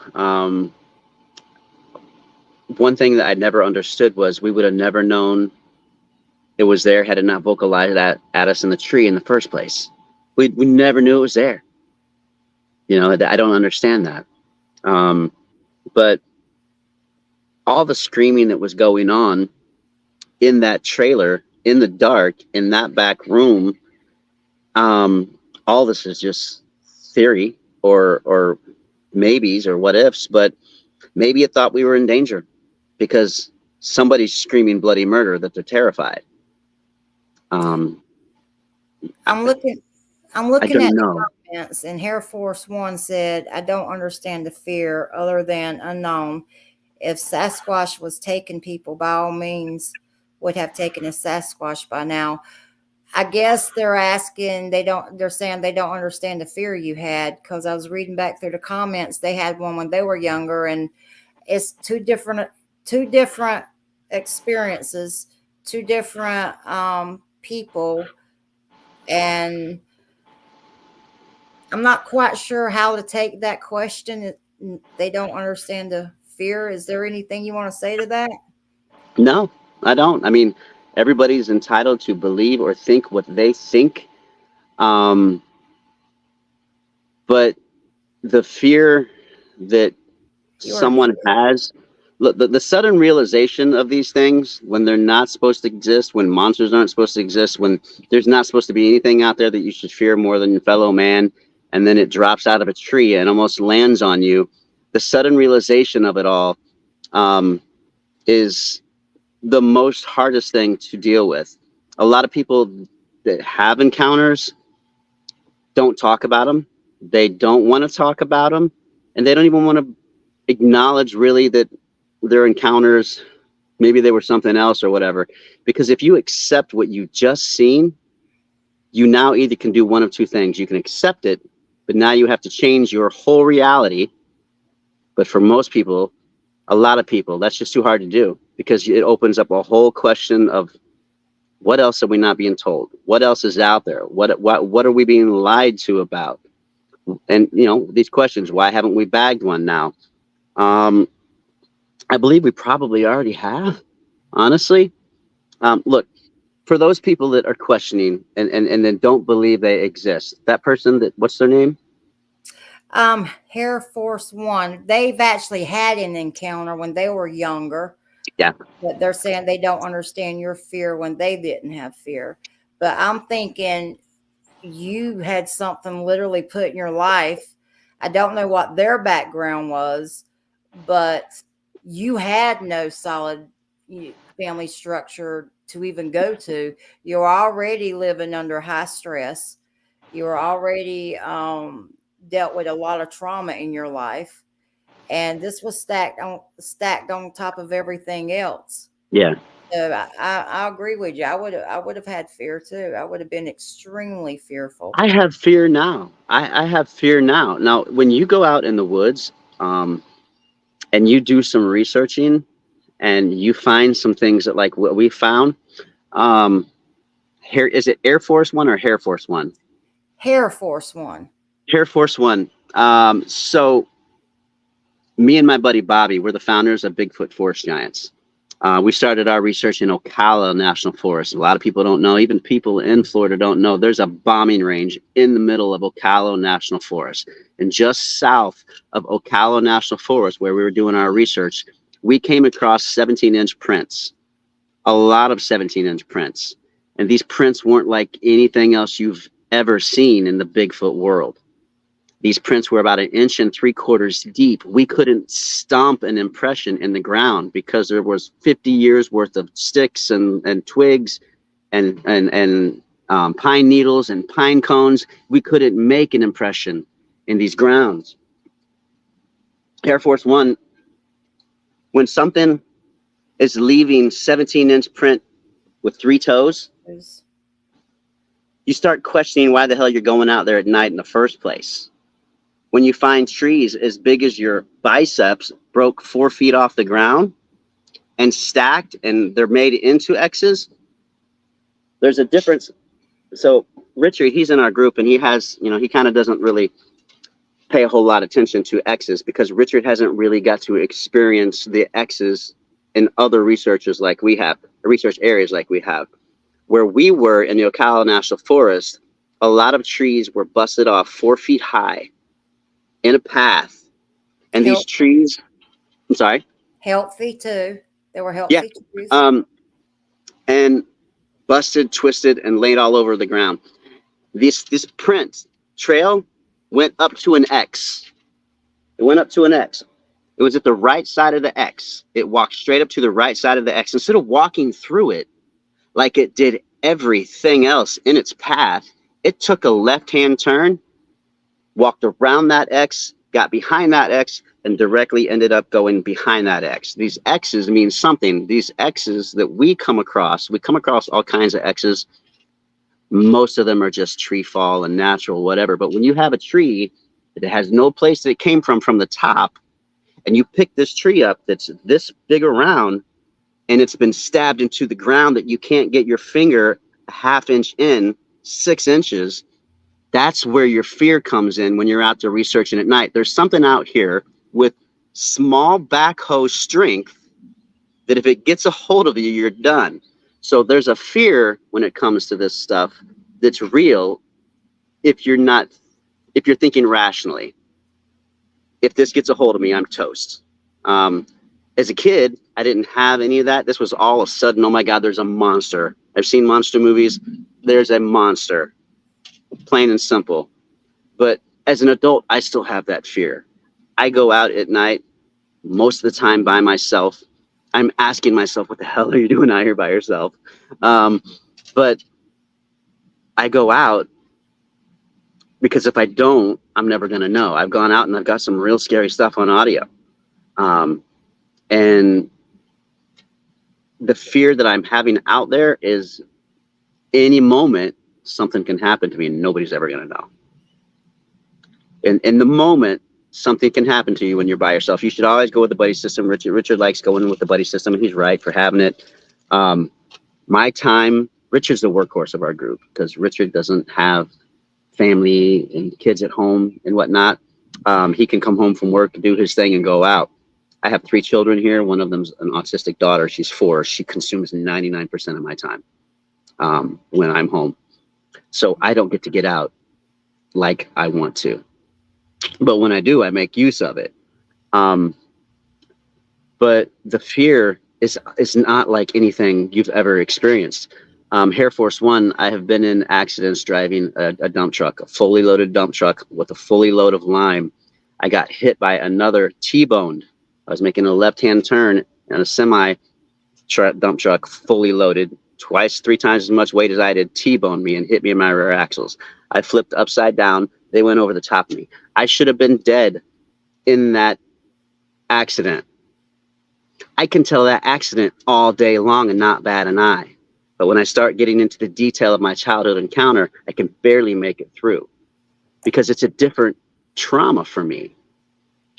One thing that I never understood was we would have never known it was there had it not vocalized at us in the tree in the first place. We never knew it was there. I don't understand that. But all the screaming that was going on in that trailer, in the dark, in that back room, all this is just theory or maybes or what ifs, but maybe it thought we were in danger because somebody's screaming bloody murder that they're terrified. I'm looking. I'm I looking at don't the know. comments, and Air Force One said, "I don't understand the fear other than unknown. If Sasquatch was taking people, by all means, would have taken a Sasquatch by now." I guess they're saying they don't understand the fear you had, because I was reading back through the comments. They had one when they were younger, and it's two different experiences, two different people, and I'm not quite sure how to take that question. They don't understand the fear. Is there anything you want to say to that? No, I don't. I mean, everybody's entitled to believe or think what they think. Um, but the fear that You are someone has, look, the sudden realization of these things when they're not supposed to exist, when monsters aren't supposed to exist, when there's not supposed to be anything out there that you should fear more than your fellow man, and then it drops out of a tree and almost lands on you. The sudden realization of it all is the most hardest thing to deal with. A lot of people that have encounters don't talk about them. They don't want to talk about them, and they don't even want to acknowledge really that their encounters, maybe they were something else or whatever. Because if you accept what you just seen, you now either can do one of two things. You can accept it, but now you have to change your whole reality. But for most people, a lot of people, that's just too hard to do, because it opens up a whole question of what else are we not being told? What else is out there? What are we being lied to about? And these questions, why haven't we bagged one now? I believe we probably already have, honestly. Look, for those people that are questioning and then don't believe they exist, that person, what's their name? Air Force One, they've actually had an encounter when they were younger. Yeah. But they're saying they don't understand your fear when they didn't have fear. But I'm thinking you had something literally put in your life. I don't know what their background was, but you had no solid family structure to even go to. You're already living under high stress. You're already dealt with a lot of trauma in your life, and this was stacked on top of everything else. Yeah. So I agree with you. I would have had fear too. I would have been extremely fearful. I have fear now. I have fear now. Now, when you go out in the woods and you do some researching and you find some things that, like what we found, here, is it Air Force One or Hair Force One? Air Force One. Air Force One. So me and my buddy Bobby, we're the founders of Bigfoot Forest Giants. We started our research in Ocala National Forest. A lot of people don't know, even people in Florida don't know, there's a bombing range in the middle of Ocala National Forest. And just south of Ocala National Forest, where we were doing our research, we came across 17-inch prints, a lot of 17-inch prints. And these prints weren't like anything else you've ever seen in the Bigfoot world. These prints were about 1.75 inches deep. We couldn't stomp an impression in the ground because there was 50 years worth of sticks and twigs and pine needles and pine cones. We couldn't make an impression in these grounds. Air Force One, when something is leaving 17-inch print with 3 toes, you start questioning why the hell you're going out there at night in the first place. When you find trees as big as your biceps broke 4 feet off the ground and stacked and they're made into X's, there's a difference. So Richard, he's in our group and he has, he kind of doesn't really pay a whole lot of attention to X's because Richard hasn't really got to experience the X's in other researchers like we have, research areas like we have. Where we were in the Ocala National Forest, a lot of trees were busted off 4 feet high in a path. And these trees, I'm sorry? Healthy too. They were healthy trees. And busted, twisted, and laid all over the ground. This print trail went up to an X. It went up to an X. It was at the right side of the X. It walked straight up to the right side of the X. Instead of walking through it like it did everything else in its path, it took a left-hand turn, walked around that X, got behind that X, and directly ended up going behind that X. These X's mean something. These X's that we come across all kinds of X's. Most of them are just tree fall and natural, whatever. But when you have a tree that has no place that it came from the top, and you pick this tree up that's this big around, and it's been stabbed into the ground that you can't get your finger a ½ inch in, 6 inches, that's where your fear comes in when you're out there researching at night. There's something out here with small backhoe strength that if it gets a hold of you, you're done. So there's a fear when it comes to this stuff that's real if you're thinking rationally. If this gets a hold of me, I'm toast. As a kid, I didn't have any of that. This was all of a sudden, oh my God, there's a monster. I've seen monster movies. There's a monster. Plain and simple. But as an adult, I still have that fear. I go out at night most of the time by myself. I'm asking myself, what the hell are you doing out here by yourself? But I go out because if I don't, I'm never going to know. I've gone out and I've got some real scary stuff on audio. And the fear that I'm having out there is any moment something can happen to me and nobody's ever going to know. And in the moment, something can happen to you when you're by yourself. You should always go with the buddy system. Richard likes going with the buddy system, and he's right for having it. My time, Richard's the workhorse of our group because Richard doesn't have family and kids at home and whatnot. He can come home from work, do his thing, and go out. I have 3 children here. One of them's an autistic daughter. She's 4. She consumes 99% of my time when I'm home. So I don't get to get out like I want to. But when I do, I make use of it. But the fear is not like anything you've ever experienced. Air Force One, I have been in accidents driving a dump truck, a fully loaded dump truck with a fully load of lime. I got hit by another T-boned. I was making a left-hand turn and a semi dump truck fully loaded, 3 times as much weight as I did, T-boned me and hit me in my rear axles. I flipped upside down. They went over the top of me. I should have been dead in that accident. I can tell that accident all day long and not bat an eye. But when I start getting into the detail of my childhood encounter, I can barely make it through because it's a different trauma for me.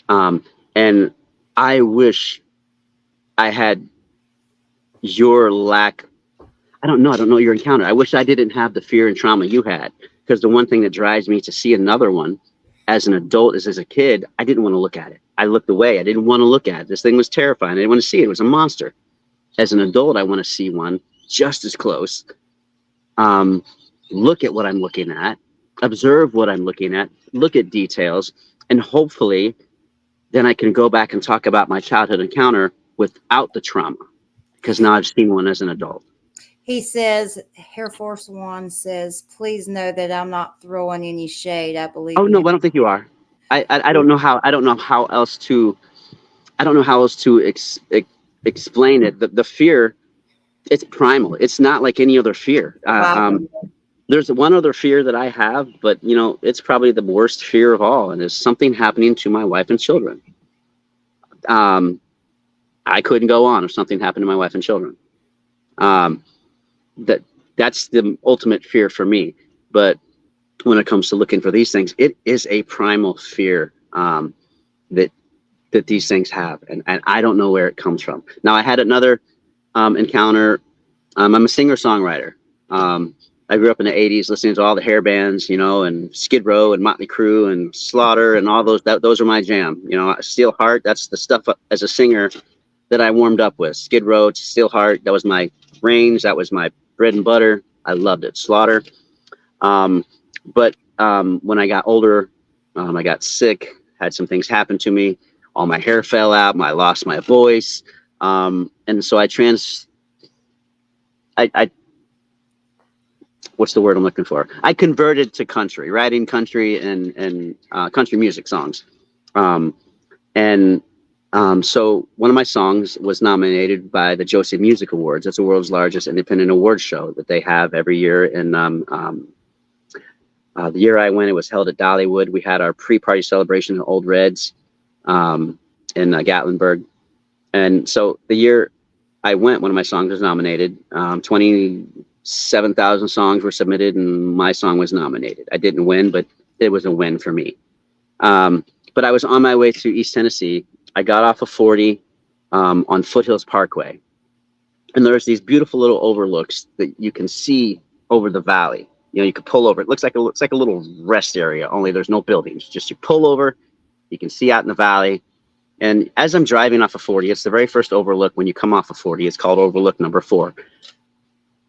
And I wish I had your lack. I don't know your encounter. I wish I didn't have the fear and trauma you had. because the one thing that drives me to see another one as an adult is, as a kid, I didn't want to look at it. I looked away. I didn't want to look at it. This thing was terrifying. I didn't want to see it. It was a monster. As an adult, I want to see one just as close. Look at what I'm looking at, observe what I'm looking at, look at details, and hopefully then I can go back and talk about my childhood encounter without the trauma, because now I've seen one as an adult. He says, Air Force One says, please know that I'm not throwing any shade. I believe. Oh no, I don't think you are. I don't know how. I don't know how else to. I don't know how else to explain it. The fear, it's primal. It's not like any other fear. There's one other fear that I have, but you know, it's probably the worst fear of all, and it's something happening to my wife and children. I couldn't go on if something happened to my wife and children. That's the ultimate fear for me. But when it comes to looking for these things, it is a primal fear that these things have, and I don't know where it comes from. Now, I had another encounter. I'm a singer-songwriter. I grew up in the 80s listening to all the hair bands, you know, and Skid Row and Motley Crue and Slaughter and all those. Those are my jam. You know, Steel Heart, that's the stuff as a singer that I warmed up with. Skid Row, Steel Heart, that was my range. That was my bread and butter. I loved it. Slaughter. But when I got older, I got sick, had some things happen to me. All my hair fell out. I lost my voice. And so what's the word I'm looking for? I converted to country, writing country and country music songs. So one of my songs was nominated by the Josie Music Awards. That's the world's largest independent award show that they have every year. And the year I went, it was held at Dollywood. We had our pre-party celebration at Old Reds in Gatlinburg. And so the year I went, one of my songs was nominated. 27,000 songs were submitted, and my song was nominated. I didn't win, but it was a win for me. But I was on my way to East Tennessee. I got off of 40 on Foothills Parkway. And there's these beautiful little overlooks that you can see over the valley. You know, you could pull over. It looks like a little rest area, only there's no buildings. Just you pull over, you can see out in the valley. And as I'm driving off of 40, it's the very first overlook when you come off of 40. It's called overlook number 4.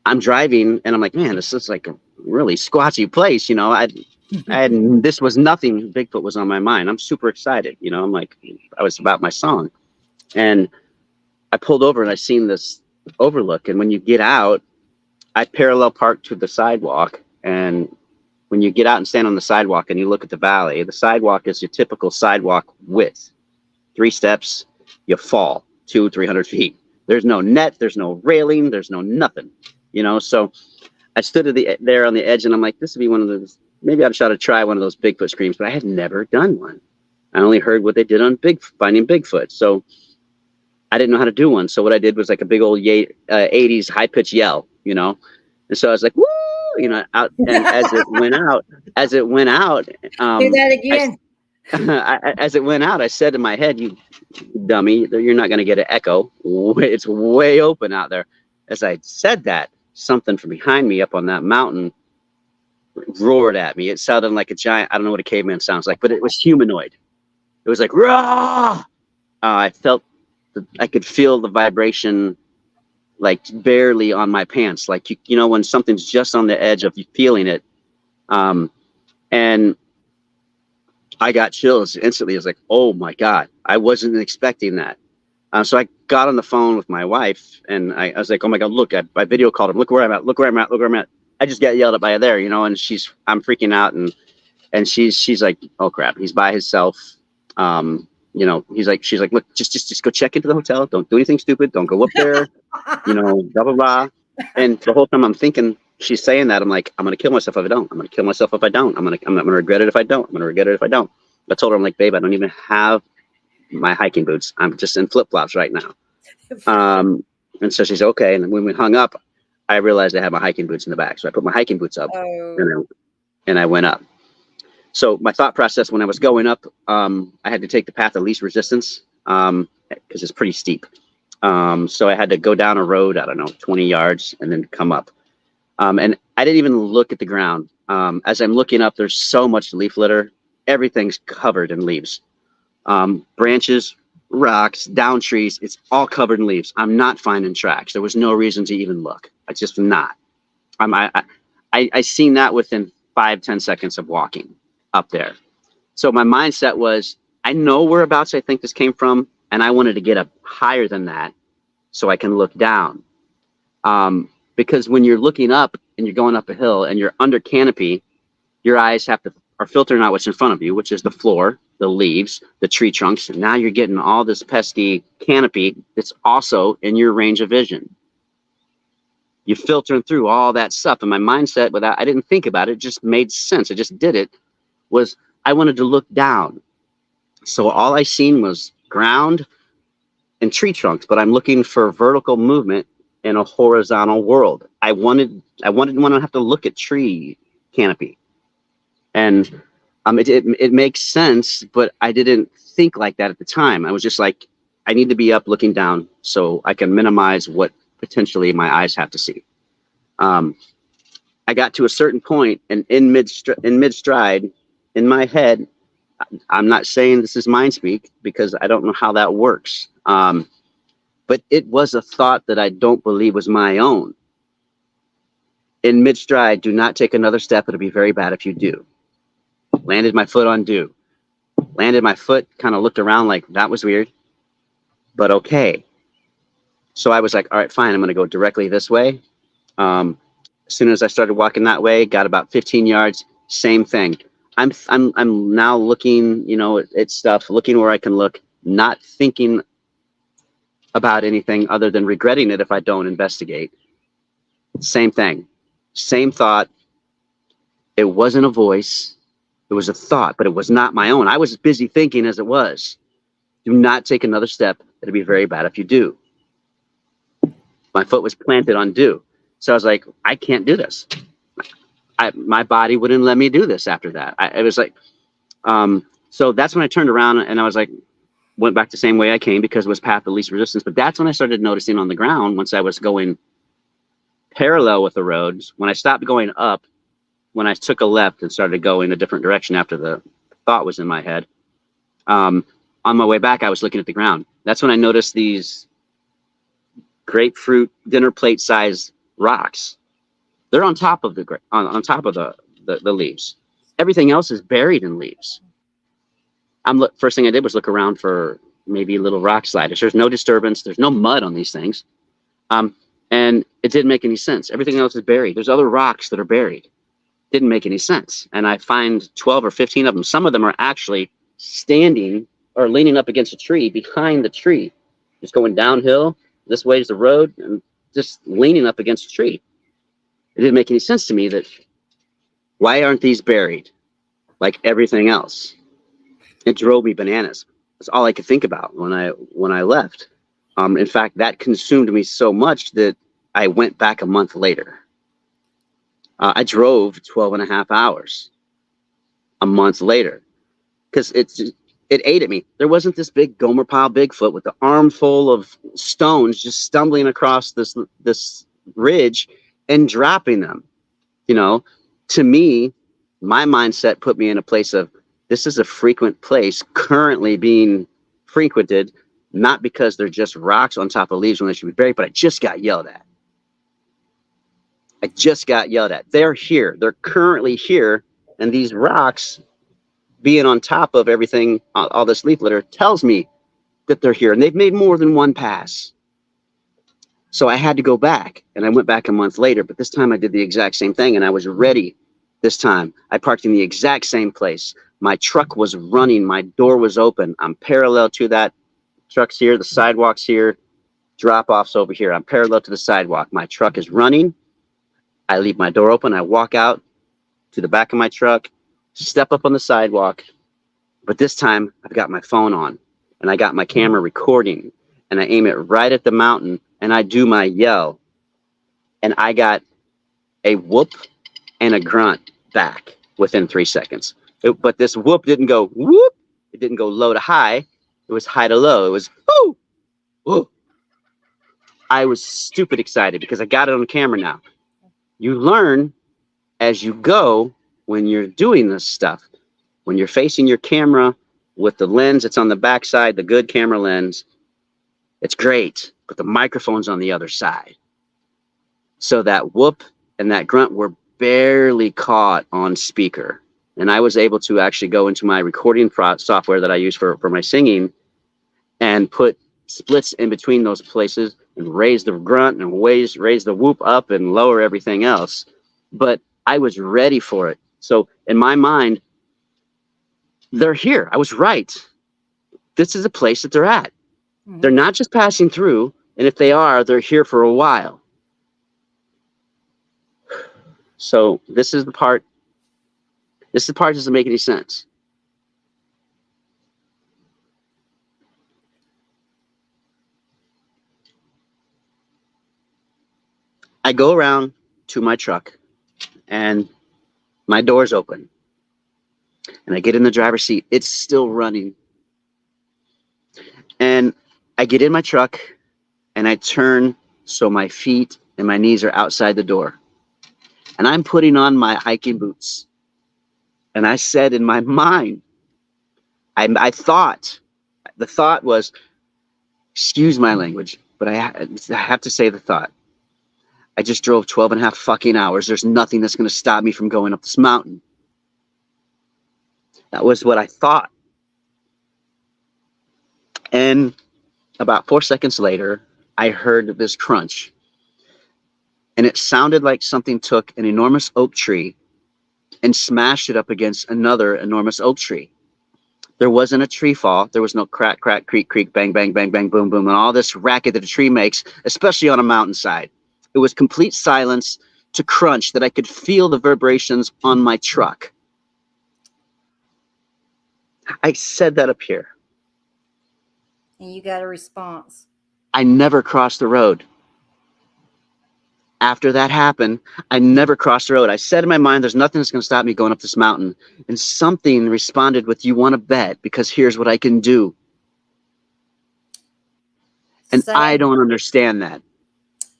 I'm driving and I'm like, man, this is like a really squatchy place. You know, this was nothing. Bigfoot was on my mind. I'm super excited. You know, I'm like, I was about my song. And I pulled over and I seen this overlook. And when you get out, I parallel parked to the sidewalk. And when you get out and stand on the sidewalk and you look at the valley, the sidewalk is your typical sidewalk width. 3 steps, you fall 200-300 feet. There's no net, there's no railing, there's no nothing, you know. So I stood there on the edge, and I'm like, this would be one of those. Maybe I'd try to try one of those Bigfoot screams, but I had never done one. I only heard what they did on Finding Bigfoot, so I didn't know how to do one. So what I did was like a big old 80s high pitched yell, you know. And so I was like, woo, you know, out. And as it went out, do that again. As it went out, I said in my head, you dummy, you're not going to get an echo. It's way open out there. As I said that, something from behind me up on that mountain roared at me. It sounded like a giant, I don't know what a caveman sounds like, but it was humanoid. It was like, rah! I could feel the vibration like barely on my pants. Like, you know, when something's just on the edge of you feeling it. And I got chills instantly. I was like, oh my God, I wasn't expecting that. So I got on the phone with my wife and I was like, oh my God, look, I video called him. Look where I'm at. I just got yelled at by there, you know, and I'm freaking out. And she's like, oh crap, he's by himself. You know, she's like, look, just go check into the hotel. Don't do anything stupid. Don't go up there, you know, blah, blah, blah. And the whole time I'm thinking, she's saying that, I'm like, I'm going to kill myself if I don't. I'm going to kill myself if I don't. I'm not going to regret it if I don't. I'm going to regret it if I don't. I told her, I'm like, babe, I don't even have my hiking boots. I'm just in flip-flops right now. And so she's okay. And when we hung up, I realized I had my hiking boots in the back. So I put my hiking boots up and I went up. So my thought process when I was going up, I had to take the path of least resistance because it's pretty steep. So I had to go down a road, I don't know, 20 yards and then come up. And I didn't even look at the ground. As I'm looking up, there's so much leaf litter. Everything's covered in leaves. Branches, rocks, down trees, it's all covered in leaves. I'm not finding tracks. There was no reason to even look. I just not. I seen that within 5-10 seconds of walking up there. So my mindset was, I know whereabouts I think this came from, and I wanted to get up higher than that so I can look down. Because when you're looking up and you're going up a hill and you're under canopy, your eyes are filtering out what's in front of you, which is the floor, the leaves, the tree trunks. And now you're getting all this pesky canopy that's also in your range of vision. You're filtering through all that stuff. And my mindset, I didn't think about it, it just made sense. I just did it, was I wanted to look down. So all I seen was ground and tree trunks, but I'm looking for vertical movement in a horizontal world. I wanted to have to look at tree canopy. And it makes sense, but I didn't think like that at the time. I was just like, I need to be up looking down so I can minimize what potentially my eyes have to see. I got to a certain point, and in mid stride, in my head, I'm not saying this is mind speak because I don't know how that works. But it was a thought that I don't believe was my own. In mid stride, do not take another step. It'll be very bad if you do. Landed my foot on do. Landed my foot, kind of looked around like that was weird, but okay. So I was like, all right, fine. I'm going to go directly this way. As soon as I started walking that way, got about 15 yards, same thing. I'm now looking, at stuff, looking where I can look, not thinking about anything other than regretting it if I don't investigate. Same thing, same thought. It wasn't a voice. It was a thought, but it was not my own. I was busy thinking as it was. Do not take another step. It'll be very bad if you do. My foot was planted on do. So I was like, I can't do this. My body wouldn't let me do this after that. It was like, so that's when I turned around and I was like, went back the same way I came because it was path of least resistance. But that's when I started noticing on the ground, once I was going parallel with the roads, when I stopped going up, when I took a left and started going a different direction after the thought was in my head, on my way back, I was looking at the ground. That's when I noticed these grapefruit dinner plate size rocks. They're on top of on top of the leaves. Everything else is buried in leaves. First thing I did was look around for maybe little rock sliders. There's no disturbance. There's no mud on these things. And it didn't make any sense. Everything else is buried. There's other rocks that are buried. Didn't make any sense. And I find 12 or 15 of them. Some of them are actually standing or leaning up against a tree, behind the tree, just going downhill. This way is the road, and just leaning up against a tree. It didn't make any sense to me that why aren't these buried like everything else? It drove me bananas. That's all I could think about when I left. In fact, that consumed me so much that I went back a month later. I drove 12 and a half hours a month later because it ate at me. There wasn't this big Gomer Pyle Bigfoot with the armful of stones just stumbling across this ridge and dropping them. To me, my mindset put me in a place of, this is a frequent place currently being frequented, not because they're just rocks on top of leaves when they should be buried, but I just got yelled at. They're here. They're currently here. And these rocks being on top of everything, all this leaf litter, tells me that they're here. And they've made more than one pass. So I had to go back. And I went back a month later. But this time I did the exact same thing. And I was ready this time. I parked in the exact same place. My truck was running. My door was open. I'm parallel to that. Truck's here. The sidewalk's here. Drop-off's over here. I'm parallel to the sidewalk. My truck is running. I leave my door open. I walk out to the back of my truck, step up on the sidewalk. But this time I've got my phone on and I got my camera recording and I aim it right at the mountain and I do my yell. And I got a whoop and a grunt back within 3 seconds. But this whoop didn't go whoop. It didn't go low to high. It was high to low. It was whoo, whoo. I was stupid excited because I got it on camera now. You learn as you go, when you're doing this stuff, when you're facing your camera with the lens that's on the backside, the good camera lens, it's great, but the microphone's on the other side. So that whoop and that grunt were barely caught on speaker. And I was able to actually go into my recording software that I use for my singing and put splits in between those places and raise the grunt and raise the whoop up and lower everything else. But I was ready for it. So in my mind, they're here. I was right. This is a place that they're at. Mm-hmm. They're not just passing through. And if they are, they're here for a while. So this is the part that doesn't make any sense. I go around to my truck and my door's open. And I get in the driver's seat. It's still running. And I get in my truck and I turn so my feet and my knees are outside the door. And I'm putting on my hiking boots. And I said in my mind, the thought was, excuse my language, but I have to say the thought. I just drove 12 and a half fucking hours. There's nothing that's going to stop me from going up this mountain. That was what I thought. And about 4 seconds later, I heard this crunch. And it sounded like something took an enormous oak tree and smashed it up against another enormous oak tree. There wasn't a tree fall. There was no crack, crack, creak, creak, bang, bang, bang, bang, boom, boom, and all this racket that a tree makes, especially on a mountainside. It was complete silence to crunch that I could feel the vibrations on my truck. I said that up here. And you got a response. I never crossed the road. After that happened, I never crossed the road. I said in my mind, there's nothing that's going to stop me going up this mountain. And something responded with, you want to bet? Because here's what I can do. And I don't understand that.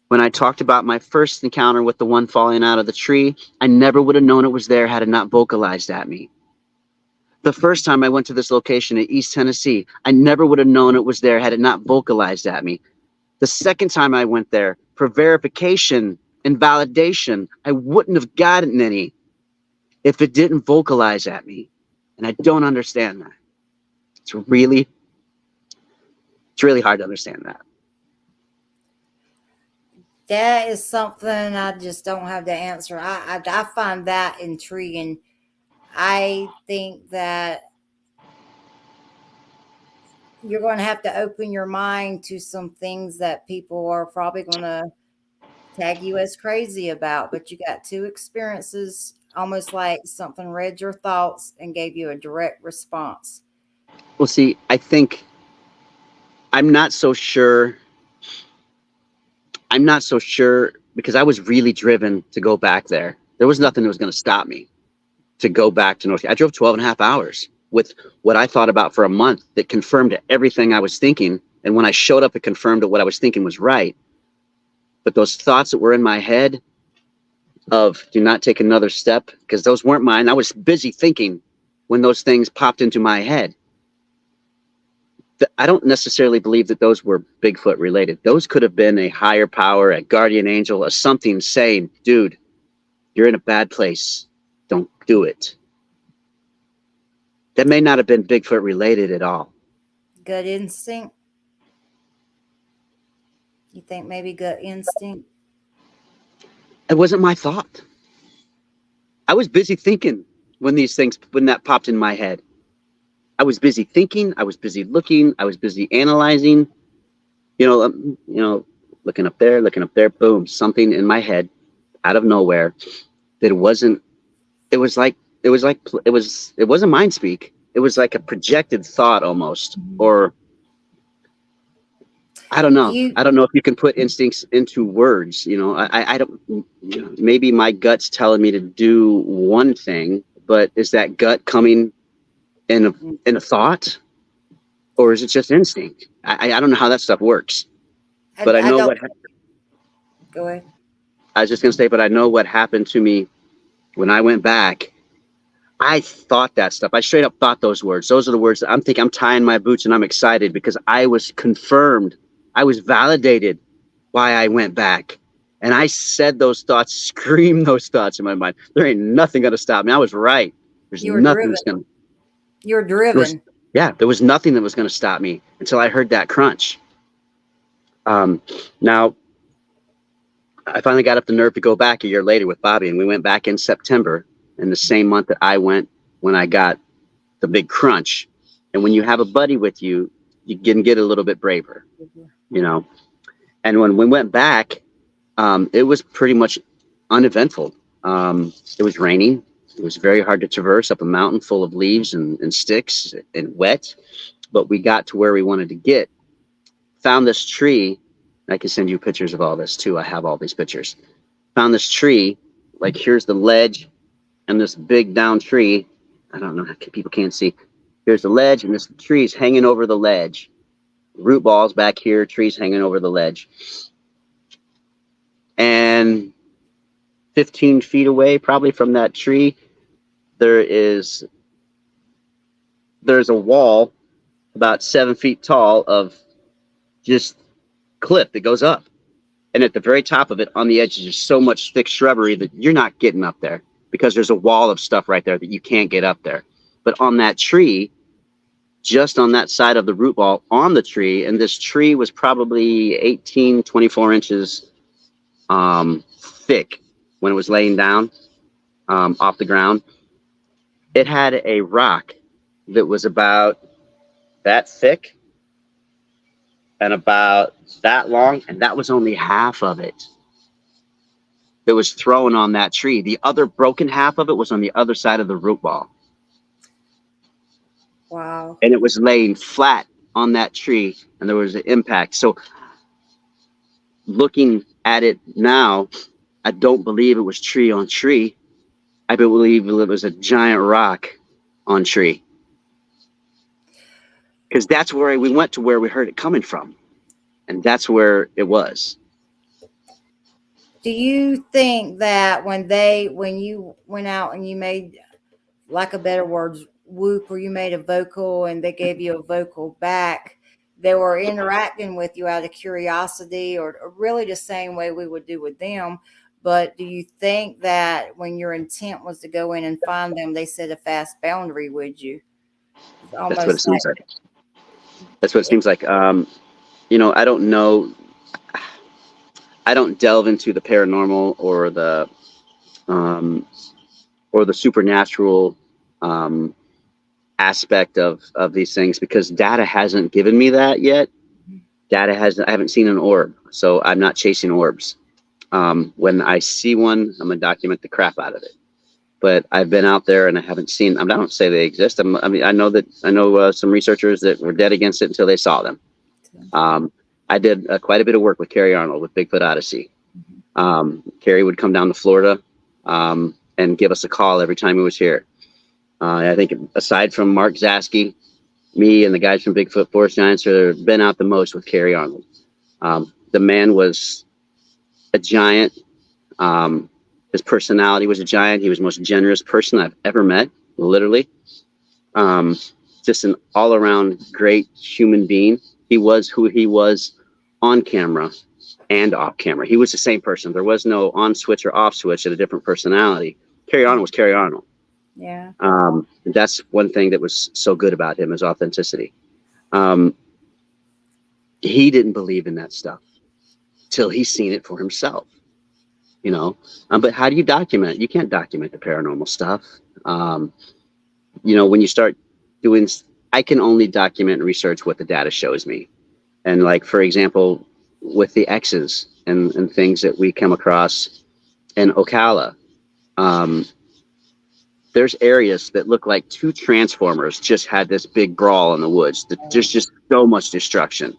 When I talked about my first encounter with the one falling out of the tree, I never would have known it was there had it not vocalized at me. The first time I went to this location in East Tennessee, I never would have known it was there had it not vocalized at me. The second time I went there for verification and validation, I wouldn't have gotten any if it didn't vocalize at me. And I don't understand that. It's really hard to understand that. That is something I just don't have the answer. I find that intriguing. I think that you're going to have to open your mind to some things that people are probably going to tag you as crazy about. But you got two experiences, almost like something read your thoughts and gave you a direct response. Well, see, I think I'm not so sure because I was really driven to go back there. There was nothing that was going to stop me to go back to North. I drove 12 and a half hours with what I thought about for a month that confirmed everything I was thinking. And when I showed up, it confirmed that what I was thinking was right. But those thoughts that were in my head of do not take another step, because those weren't mine. I was busy thinking when those things popped into my head. I don't necessarily believe that those were Bigfoot related. Those could have been a higher power, a guardian angel, a something saying, dude, you're in a bad place. Don't do it. That may not have been Bigfoot related at all. Gut instinct? You think maybe gut instinct? It wasn't my thought. I was busy thinking when that popped in my head. I was busy thinking, I was busy looking, I was busy analyzing, looking up there, boom, something in my head out of nowhere that it wasn't mind speak. It was like a projected thought almost, or I don't know. I don't know if you can put instincts into words. I don't, maybe my gut's telling me to do one thing, but is that gut coming in a thought, or is it just instinct? I don't know how that stuff works, but I know what happened. Go ahead. I was just going to say, but I know what happened to me when I went back, I thought that stuff. I straight up thought those words. Those are the words that I'm thinking. I'm tying my boots and I'm excited because I was confirmed. I was validated why I went back. And I said those thoughts, screamed those thoughts in my mind. There ain't nothing going to stop me. I was right. There's You were nothing that's driven. going to. You were driven. There was nothing that was going to stop me until I heard that crunch. Now, I finally got up the nerve to go back a year later with Bobby, and we went back in September, in the same month that I went when I got the big crunch. And when you have a buddy with you, you can get a little bit braver, you know. And when we went back, it was pretty much uneventful. It was raining. It was very hard to traverse up a mountain full of leaves and sticks and wet. But we got to where we wanted to get. Found this tree. I can send you pictures of all this too. I have all these pictures. Found this tree. Like, here's the ledge and this big down tree. I don't know, people can't see. Here's the ledge, and this tree's hanging over the ledge. Root balls back here, trees hanging over the ledge. And 15 feet away, probably from that tree, there's a wall about 7 feet tall of just cliff that goes up. And at the very top of it, on the edge, is just so much thick shrubbery that you're not getting up there because there's a wall of stuff right there that you can't get up there. But on that tree, just on that side of the root ball on the tree, and this tree was probably 18, 24 inches thick when it was laying down off the ground. It had a rock that was about that thick and about that long, and that was only half of it that was thrown on that tree. The other broken half of it was on the other side of the root ball. Wow. And it was laying flat on that tree, and there was an impact. So looking at it now, I don't believe it was tree on tree. I believe it was a giant rock on tree. Because that's where we went to, where we heard it coming from. And that's where it was. Do you think that when you went out and you made, lack of better words, whoop, or you made a vocal and they gave you a vocal back, they were interacting with you out of curiosity, or really the same way we would do with them? But do you think that when your intent was to go in and find them, they set a fast boundary with you? It's That's what it almost like, seems like. That's what it seems like. You know, I don't know. I don't delve into the paranormal or the supernatural aspect of these things, because data hasn't given me that yet. I haven't seen an orb, so I'm not chasing orbs. When I see one, I'm gonna document the crap out of it. But I've been out there and I haven't seen. I don't say they exist. I know some researchers that were dead against it until they saw them. I did quite a bit of work with Carlee Arnold with Bigfoot Odyssey. Carrie would come down to Florida and give us a call every time he was here. I think aside from Mark Zasky, me and the guys from Bigfoot Forest Giants have been out the most with Carlee Arnold. The man was a giant. His personality was a giant. He was the most generous person I've ever met, literally. Just an all-around great human being. He was who he was on camera and off camera. He was the same person. There was no on switch or off switch and a different personality. Carlee Arnold was Carlee Arnold. yeah. That's one thing that was so good about him, his authenticity. He didn't believe in that stuff till he's seen it for himself, you know. But how do you document? You can't document the paranormal stuff. You know, when you start doing, I can only document and research what the data shows me. And like, for example, with the X's and things that we come across in Ocala, there's areas that look like two transformers just had this big brawl in the woods. There's just so much destruction.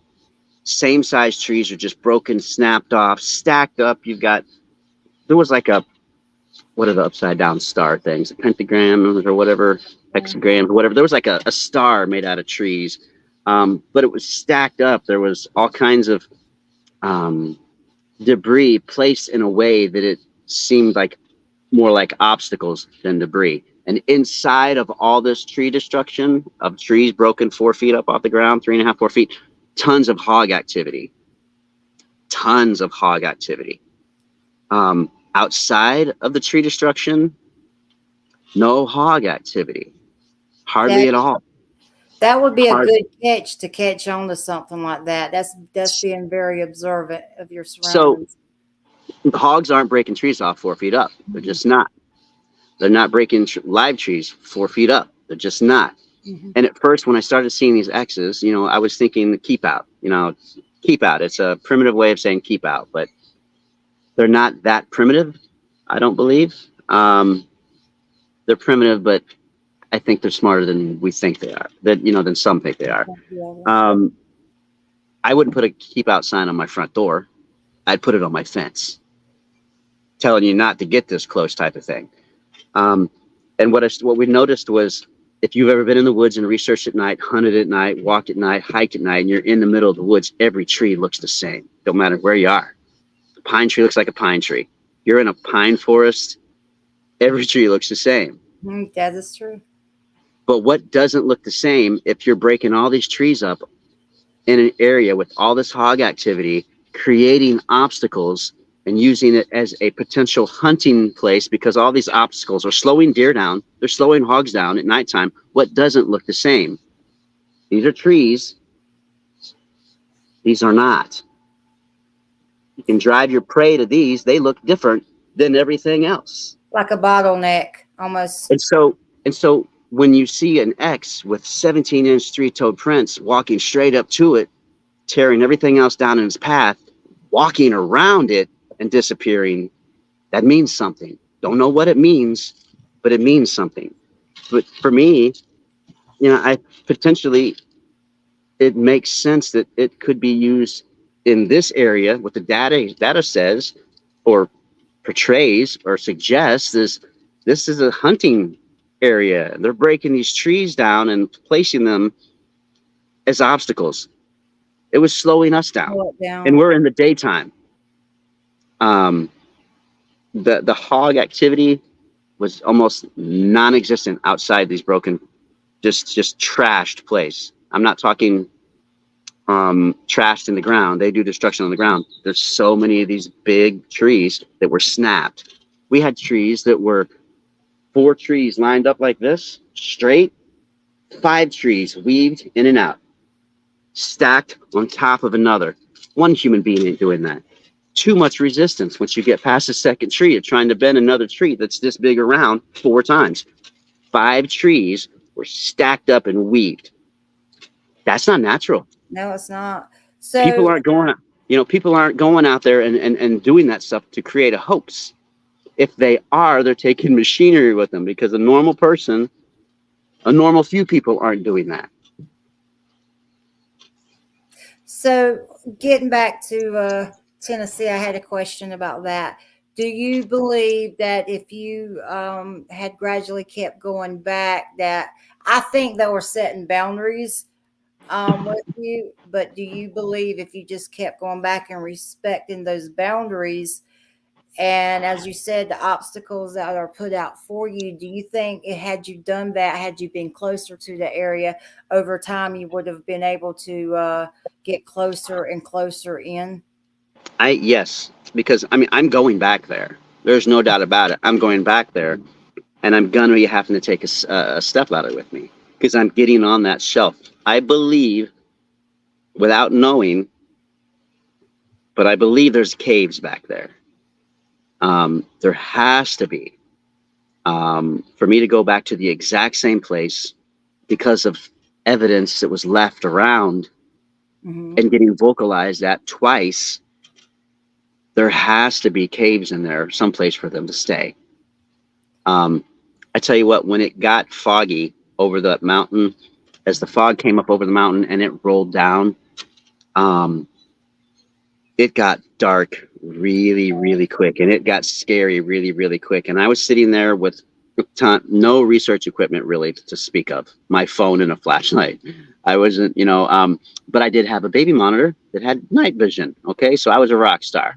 Same size trees are just broken, snapped off, stacked up. There was like what are the upside down star things? A pentagram or whatever, hexagram or whatever. There was like a star made out of trees. But it was stacked up. There was all kinds of debris placed in a way that it seemed like more like obstacles than debris. And inside of all this tree destruction, of trees broken 4 feet up off the ground, 3.5, 4 feet, tons of hog activity. Tons of hog activity. Outside of the tree destruction, no hog activity. Hardly That at all. that would be a Hard. good catch to catch on to something like that. That's being very observant of your So surroundings. hogs aren't breaking trees off 4 feet up. They're just not. They're not breaking live trees 4 feet up. They're just not. Mm-hmm. And at first, when I started seeing these X's, I was thinking keep out. Keep out. It's a primitive way of saying keep out, but they're not that primitive. I don't believe. They're primitive, but I think they're smarter than we think they are. Than some think they are. I wouldn't put a keep out sign on my front door. I'd put it on my fence, telling you not to get this close, type of thing. And what we noticed was, if you've ever been in the woods and researched at night, hunted at night, walked at night, hiked at night, and you're in the middle of the woods, every tree looks the same. Don't matter where you are. A pine tree looks like a pine tree. You're in a pine forest, every tree looks the same. That is true. But what doesn't look the same, if you're breaking all these trees up in an area with all this hog activity, creating obstacles and using it as a potential hunting place, because all these obstacles are slowing deer down, they're slowing hogs down at nighttime. What doesn't look the same? These are trees. These are not. You can drive your prey to these. They look different than everything else. Like a bottleneck, almost. And so when you see an X with 17-inch three-toed prints walking straight up to it, tearing everything else down in its path, walking around it and disappearing, that means something. Don't know what it means, but it means something. But for me, I potentially, it makes sense that it could be used in this area. What the data says or portrays or suggests is this is a hunting area. They're breaking these trees down and placing them as obstacles. It was slowing us down, and we're in the daytime. The hog activity was almost non-existent outside these broken, just trashed place. I'm not talking trashed in the ground. They do destruction on the ground. There's so many of these big trees that were snapped. We had trees that were 4 trees lined up like this, straight, 5 trees weaved in and out, stacked on top of another. One human being ain't doing that. Too much resistance once you get past the second tree of trying to bend another tree that's this big around 4 times. 5 trees were stacked up and weaved. That's not natural. No, it's not. So people aren't going out there and doing that stuff to create a hoax. If they are, they're taking machinery with them, because a normal few people aren't doing that. So getting back to Tennessee, I had a question about that. Do you believe that if you had gradually kept going back, that I think they were setting boundaries with you, but do you believe if you just kept going back and respecting those boundaries, and as you said, the obstacles that are put out for you, do you think had you done that, had you been closer to the area over time, you would have been able to get closer and closer in? Yes, because I'm going back there. There's no doubt about it. I'm going back there, and I'm gonna be having to take a stepladder with me, because I'm getting on that shelf. I believe, without knowing, but I believe there's caves back there. There has to be. For me to go back to the exact same place because of evidence that was left around and getting vocalized at twice, there has to be caves in there, someplace for them to stay. I tell you what, when it got foggy over the mountain, as the fog came up over the mountain and it rolled down, it got dark really, really quick, and it got scary really, really quick. And I was sitting there with time, no research equipment really to speak of. My phone and a flashlight. I wasn't, but I did have a baby monitor that had night vision. Okay, so I was a rock star.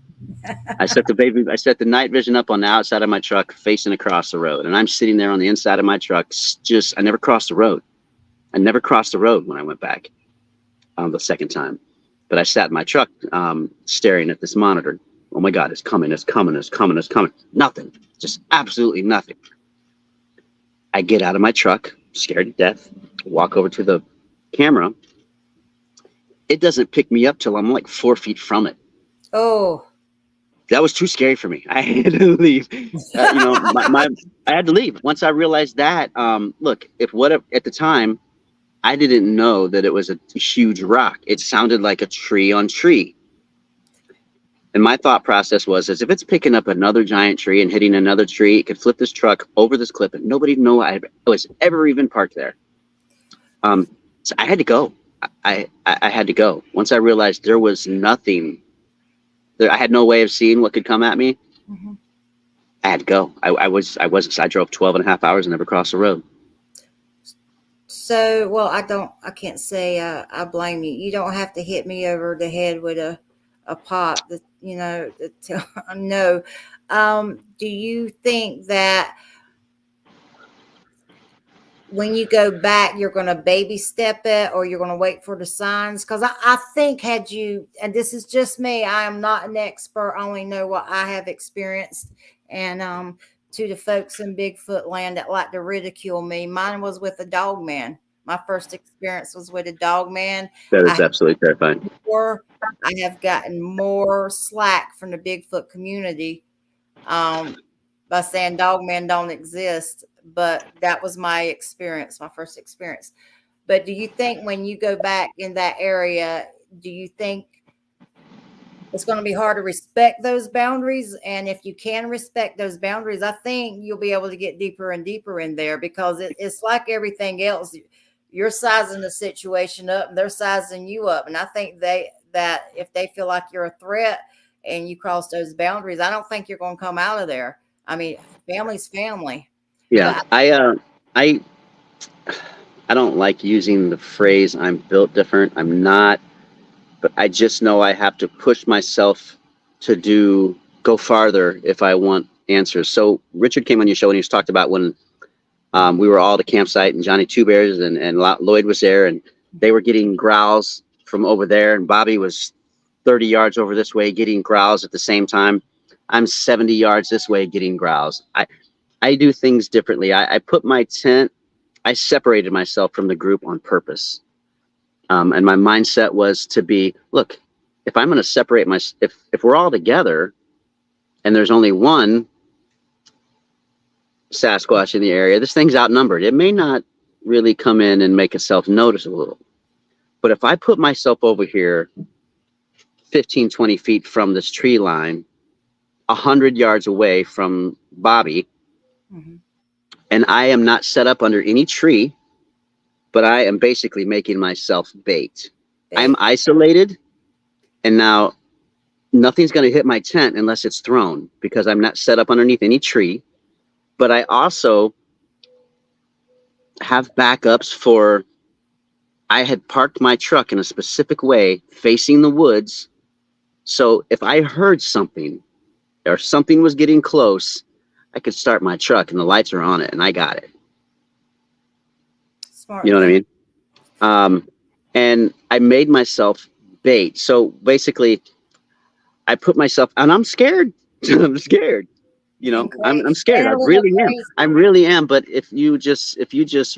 I set the night vision up on the outside of my truck, facing across the road, and I'm sitting there on the inside of my truck. I never crossed the road. I never crossed the road when I went back the second time, but I sat in my truck, staring at this monitor. Oh my God, it's coming, it's coming, it's coming, it's coming. Nothing, just absolutely nothing. I get out of my truck, scared to death, walk over to the camera. It doesn't pick me up till I'm like 4 feet from it. Oh, that was too scary for me. I had to leave. I had to leave once I realized that. Look, at the time, I didn't know that it was a huge rock. It sounded like a tree on tree. And my thought process was, as if it's picking up another giant tree and hitting another tree, it could flip this truck over this cliff and nobody would know I was ever even parked there. So I had to go. I had to go. Once I realized there was nothing there, I had no way of seeing what could come at me. Mm-hmm. I had to go. I drove 12 and a half hours and never crossed the road. So, well, I can't say I blame you. You don't have to hit me over the head with a pot that, no. Do you think that when you go back, you're going to baby step it, or you're going to wait for the signs? Because I think had you, and this is just me, I am not an expert, I only know what I have experienced. And to the folks in Bigfoot land that like to ridicule me, mine was with a dog man. My first experience was with a dog man. That is absolutely terrifying. I have gotten more slack from the Bigfoot community by saying dog men don't exist, but that was my experience, my first experience. But do you think when you go back in that area, do you think it's going to be hard to respect those boundaries? And if you can respect those boundaries, I think you'll be able to get deeper and deeper in there, because it's like everything else. You're sizing the situation up, and they're sizing you up. And I think that if they feel like you're a threat and you cross those boundaries, I don't think you're going to come out of there. I mean, family's family. Yeah, I don't like using the phrase "I'm built different." I'm not, but I just know I have to push myself to go farther if I want answers. So Richard came on your show and he was talked about when we were all at a campsite and Johnny Two Bears and Lloyd was there, and they were getting growls from over there, and Bobby was 30 yards over this way getting growls at the same time. I'm 70 yards this way getting growls. I do things differently. I put my tent, I separated myself from the group on purpose. And my mindset was to be, look, if I'm going to separate if we're all together and there's only one Sasquatch in the area, this thing's outnumbered. It may not really come in and make itself noticeable. But if I put myself over here 15, 20 feet from this tree line, 100 yards away from Bobby, mm-hmm. and I am not set up under any tree, but I am basically making myself bait. I'm isolated, and now nothing's going to hit my tent unless it's thrown, because I'm not set up underneath any tree. But I also have backups for, I had parked my truck in a specific way facing the woods. So if I heard something or something was getting close, I could start my truck and the lights are on it and I got it. Smart. You know what I mean? And I made myself bait. So basically I put myself, and I'm scared. I'm scared. I'm scared. I really am. I really am. But if you just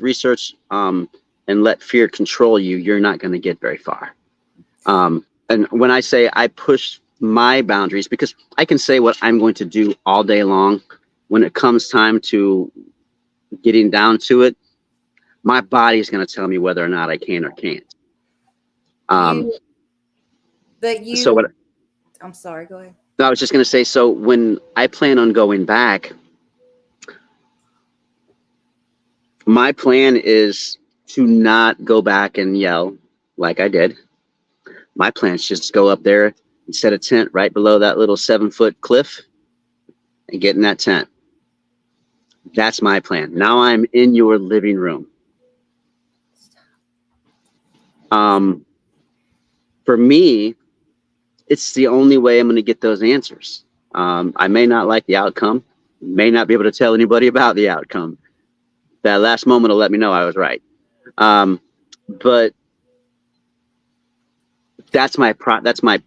research and let fear control you, you're not going to get very far. And when I say I push my boundaries, because I can say what I'm going to do all day long, when it comes time to getting down to it, my body is going to tell me whether or not I can or can't. I'm sorry, go ahead. I was just going to say, so when I plan on going back, my plan is to not go back and yell like I did. My plan is just to go up there and set a tent right below that little 7-foot cliff and get in that tent. That's my plan. Now I'm in your living room. For me, it's the only way I'm going to get those answers. I may not like the outcome, may not be able to tell anybody about the outcome. That last moment will let me know I was right. But that's where my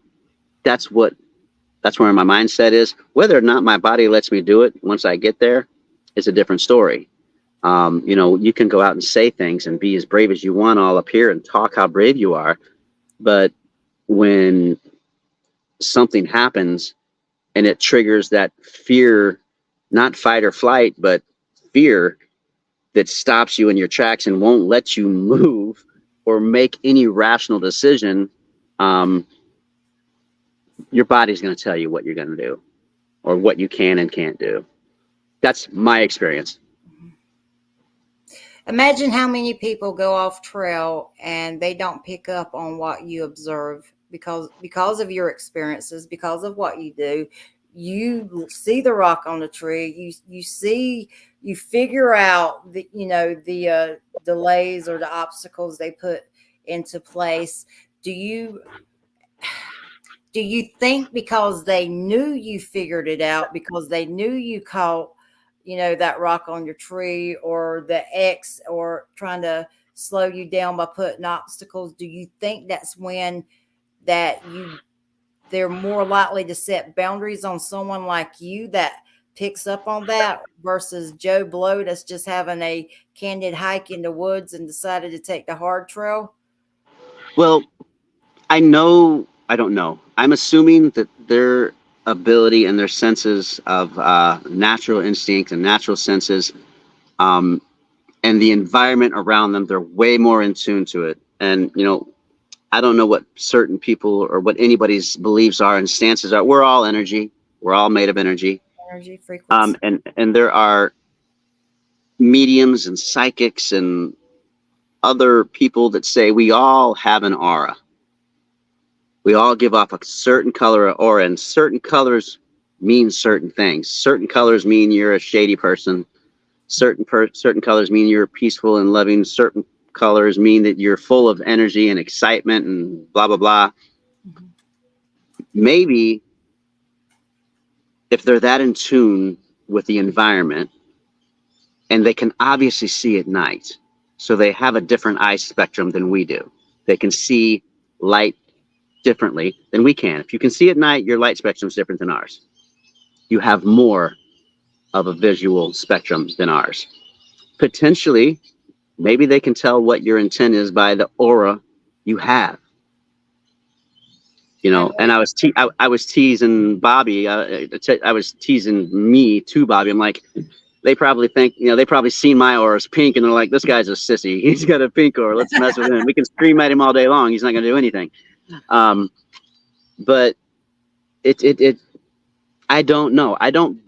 mindset is. Whether or not my body lets me do it once I get there is a different story. You can go out and say things and be as brave as you want all up here and talk how brave you are. But when something happens and it triggers that fear, not fight or flight, but fear that stops you in your tracks and won't let you move or make any rational decision, your body's going to tell you what you're going to do or what you can and can't do. That's my experience. Imagine how many people go off trail and they don't pick up on what you observe because of your experiences, because of what you do. You see the rock on the tree. You figure out the delays or the obstacles they put into place. Do you think because they knew you figured it out, because they knew you caught that rock on your tree or the X, or trying to slow you down by putting obstacles, do you think that's when they're more likely to set boundaries on someone like you that picks up on that versus Joe Blow that's just having a candid hike in the woods and decided to take the hard trail? Well, I don't know. I'm assuming that their ability and their senses of natural instinct and natural senses, and the environment around them, they're way more in tune to it. And, I don't know what certain people or what anybody's beliefs are and stances are. We're all energy. We're all made of energy. Energy, frequency. And there are mediums and psychics and other people that say we all have an aura. We all give off a certain color of aura, and certain colors mean certain things. Certain colors mean you're a shady person. Certain colors mean you're peaceful and loving. Certain colors mean that you're full of energy and excitement and blah, blah, blah. Mm-hmm. Maybe if they're that in tune with the environment, and they can obviously see at night, so they have a different eye spectrum than we do. They can see light differently than we can. If you can see at night, your light spectrum is different than ours. You have more of a visual spectrum than ours. Potentially, maybe they can tell what your intent is by the aura you have. And I was teasing Bobby. I was teasing me to Bobby. I'm like, they probably think, they probably seen my aura as pink, and they're like, this guy's a sissy. He's got a pink aura. Let's mess with him. We can scream at him all day long. He's not going to do anything. But I don't know. I don't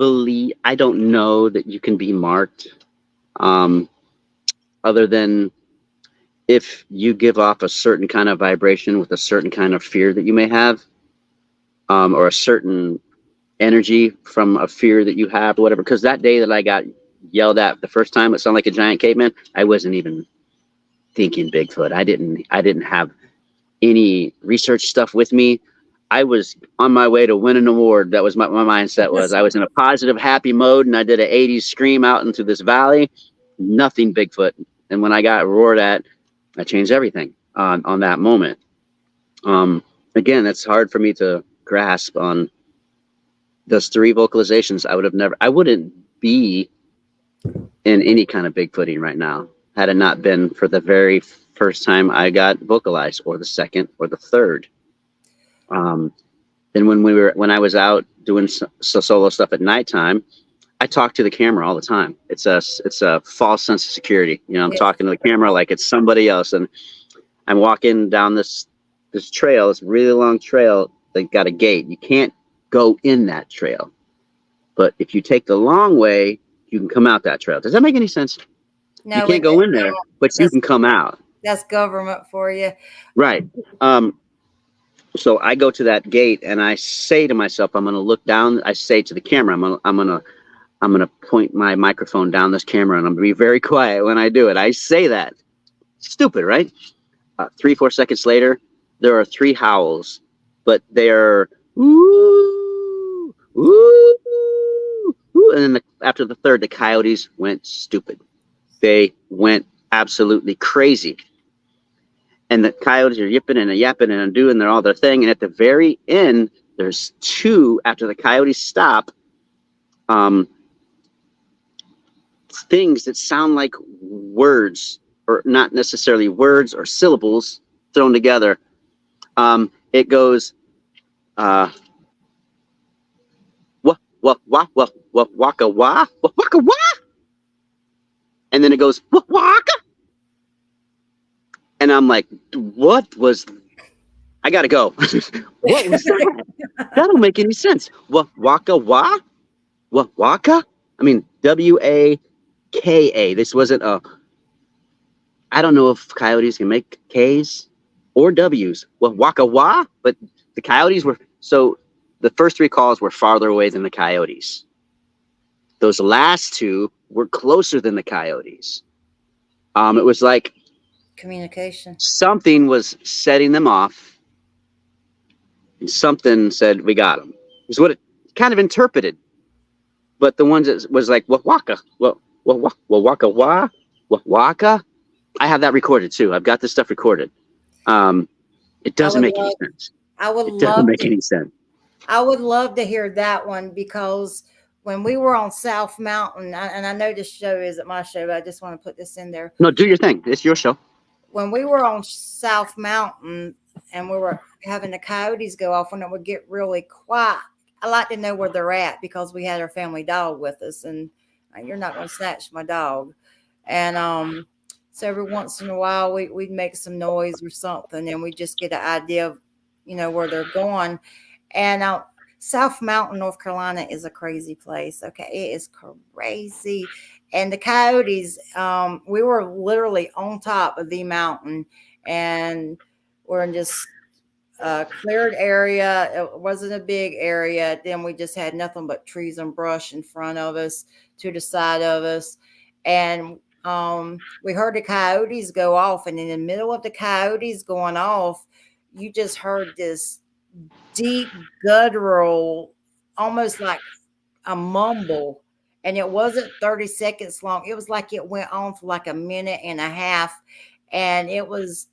know that you can be marked, other than if you give off a certain kind of vibration with a certain kind of fear that you may have, or a certain energy from a fear that you have or whatever. Because that day that I got yelled at the first time, it sounded like a giant caveman, I wasn't even thinking Bigfoot. I didn't have any research stuff with me. I was on my way to win an award. That was my mindset was. I was in a positive, happy mode, and I did an 80s scream out into this valley. Nothing Bigfoot. And when I got roared at, I changed everything on that moment. Again, that's hard for me to grasp on those 3 vocalizations. I wouldn't be in any kind of Bigfooting right now had it not been for the very first time I got vocalized, or the second or the third. Then when I was out doing solo stuff at nighttime, I talk to the camera all the time. It's a false sense of security. I'm talking to the camera like it's somebody else, and I'm walking down this trail, this really long trail. They got a gate. You can't go in that trail, but if you take the long way, you can come out that trail. Does that make any sense? No, you can't go in there, but you can come out. That's government for you, right? So I go to that gate and I say to myself, I'm going to look down. I say to the camera, I'm going to I'm going to point my microphone down this camera and I'm going to be very quiet when I do it. I say that. Stupid, right? 3-4 seconds later, there are 3 howls, but they are woo, woo, woo. And then after the third, the coyotes went stupid. They went absolutely crazy. And the coyotes are yipping and yapping and doing all their thing. And at the very end, there's 2, after the coyotes stop, things that sound like words, or not necessarily words or syllables thrown together. It goes, waka wah, waka wah. And then it goes, waka. And I'm like, what was, I gotta go. What was that? That don't make any sense. Waka wah? Waka? I mean, W-A-K-A. This wasn't I don't know if coyotes can make K's or W's. Waka wah? But the coyotes were, so the first 3 calls were farther away than the coyotes. Those last 2 were closer than the coyotes. It was like Communication. something was setting them off. And something said, we got them. Is what it kind of interpreted. But the ones that was like, waka, waka wah, waka. I have that recorded too. I've got this stuff recorded. It doesn't make any sense. It doesn't make any sense. I would love to hear that one, because when we were on South Mountain, and I know this show isn't my show, but I just want to put this in there. No, do your thing. It's your show. When we were on South Mountain and we were having the coyotes go off, when it would get really quiet, I like to know where they're at, because we had our family dog with us, and you're not going to snatch my dog. And so every once in a while we'd make some noise or something, and we just get an idea of, where they're going. And South Mountain, North Carolina is a crazy place. Okay. It is crazy. And the coyotes, we were literally on top of the mountain, and we're in just a cleared area. It wasn't a big area. Then we just had nothing but trees and brush in front of us, to the side of us. And we heard the coyotes go off, and in the middle of the coyotes going off, you just heard this deep guttural, almost like a mumble. And it wasn't 30 seconds long. It was like it went on for like a minute and a half. And it was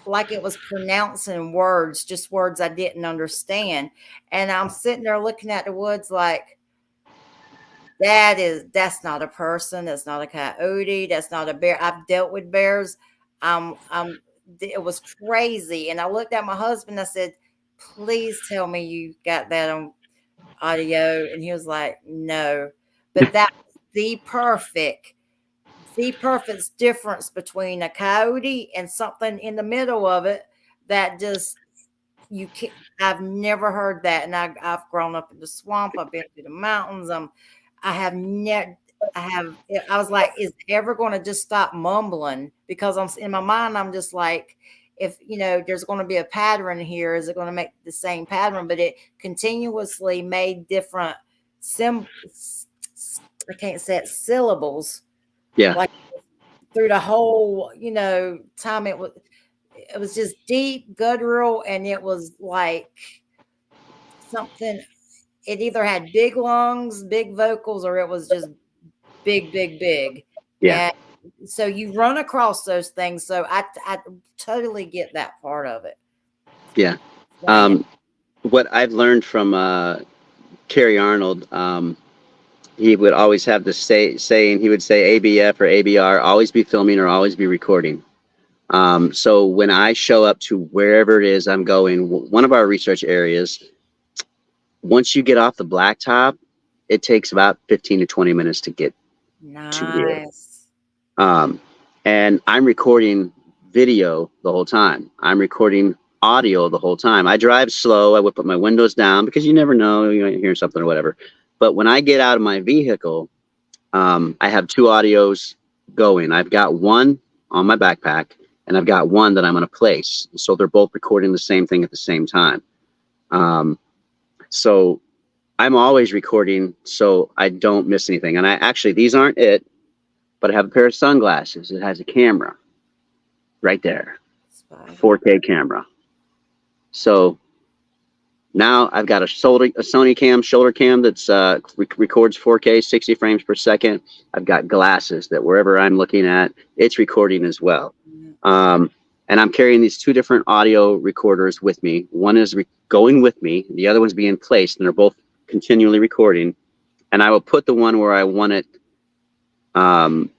like it was pronouncing words, just words I didn't understand. And I'm sitting there looking at the woods like, that's not a person. That's not a coyote. That's not a bear. I've dealt with bears. It was crazy. And I looked at my husband. I said, please tell me you got that on audio. And he was like, no. But that was the perfect difference between a coyote and something in the middle of it that just, I've never heard that. And I've grown up in the swamp. I've been through the mountains. I was like, is it ever going to just stop mumbling? Because in my mind, I'm just like, if, there's going to be a pattern here, is it going to make the same pattern? But it continuously made different I can't say it, syllables. Yeah. Like through the whole, time, it was just deep, guttural, and it was like something. It either had big lungs, big vocals, or it was just big, big, big. Yeah. And so you run across those things. So I totally get that part of it. Yeah. What I've learned from Terry Arnold, he would always have this saying, he would say ABF or ABR, always be filming or always be recording. So when I show up to wherever it is I'm going, one of our research areas, once you get off the blacktop, it takes about 15 to 20 minutes to get to here. And I'm recording video the whole time. I'm recording audio the whole time. I drive slow. I would put my windows down because you never know, you might hear something or whatever. But when I get out of my vehicle, I have 2 audios going. I've got one on my backpack, and I've got one that I'm going to place. So they're both recording the same thing at the same time. So I'm always recording so I don't miss anything. And I actually, these aren't it, but I have a pair of sunglasses. It has a camera right there, 4K camera. So now I've got a Sony cam, shoulder cam that's records 4K, 60 frames per second. I've got glasses that wherever I'm looking at, it's recording as well. And I'm carrying these two different audio recorders with me. One is going with me, the other one's being placed, and they're both continually recording. And I will put the one where I want it to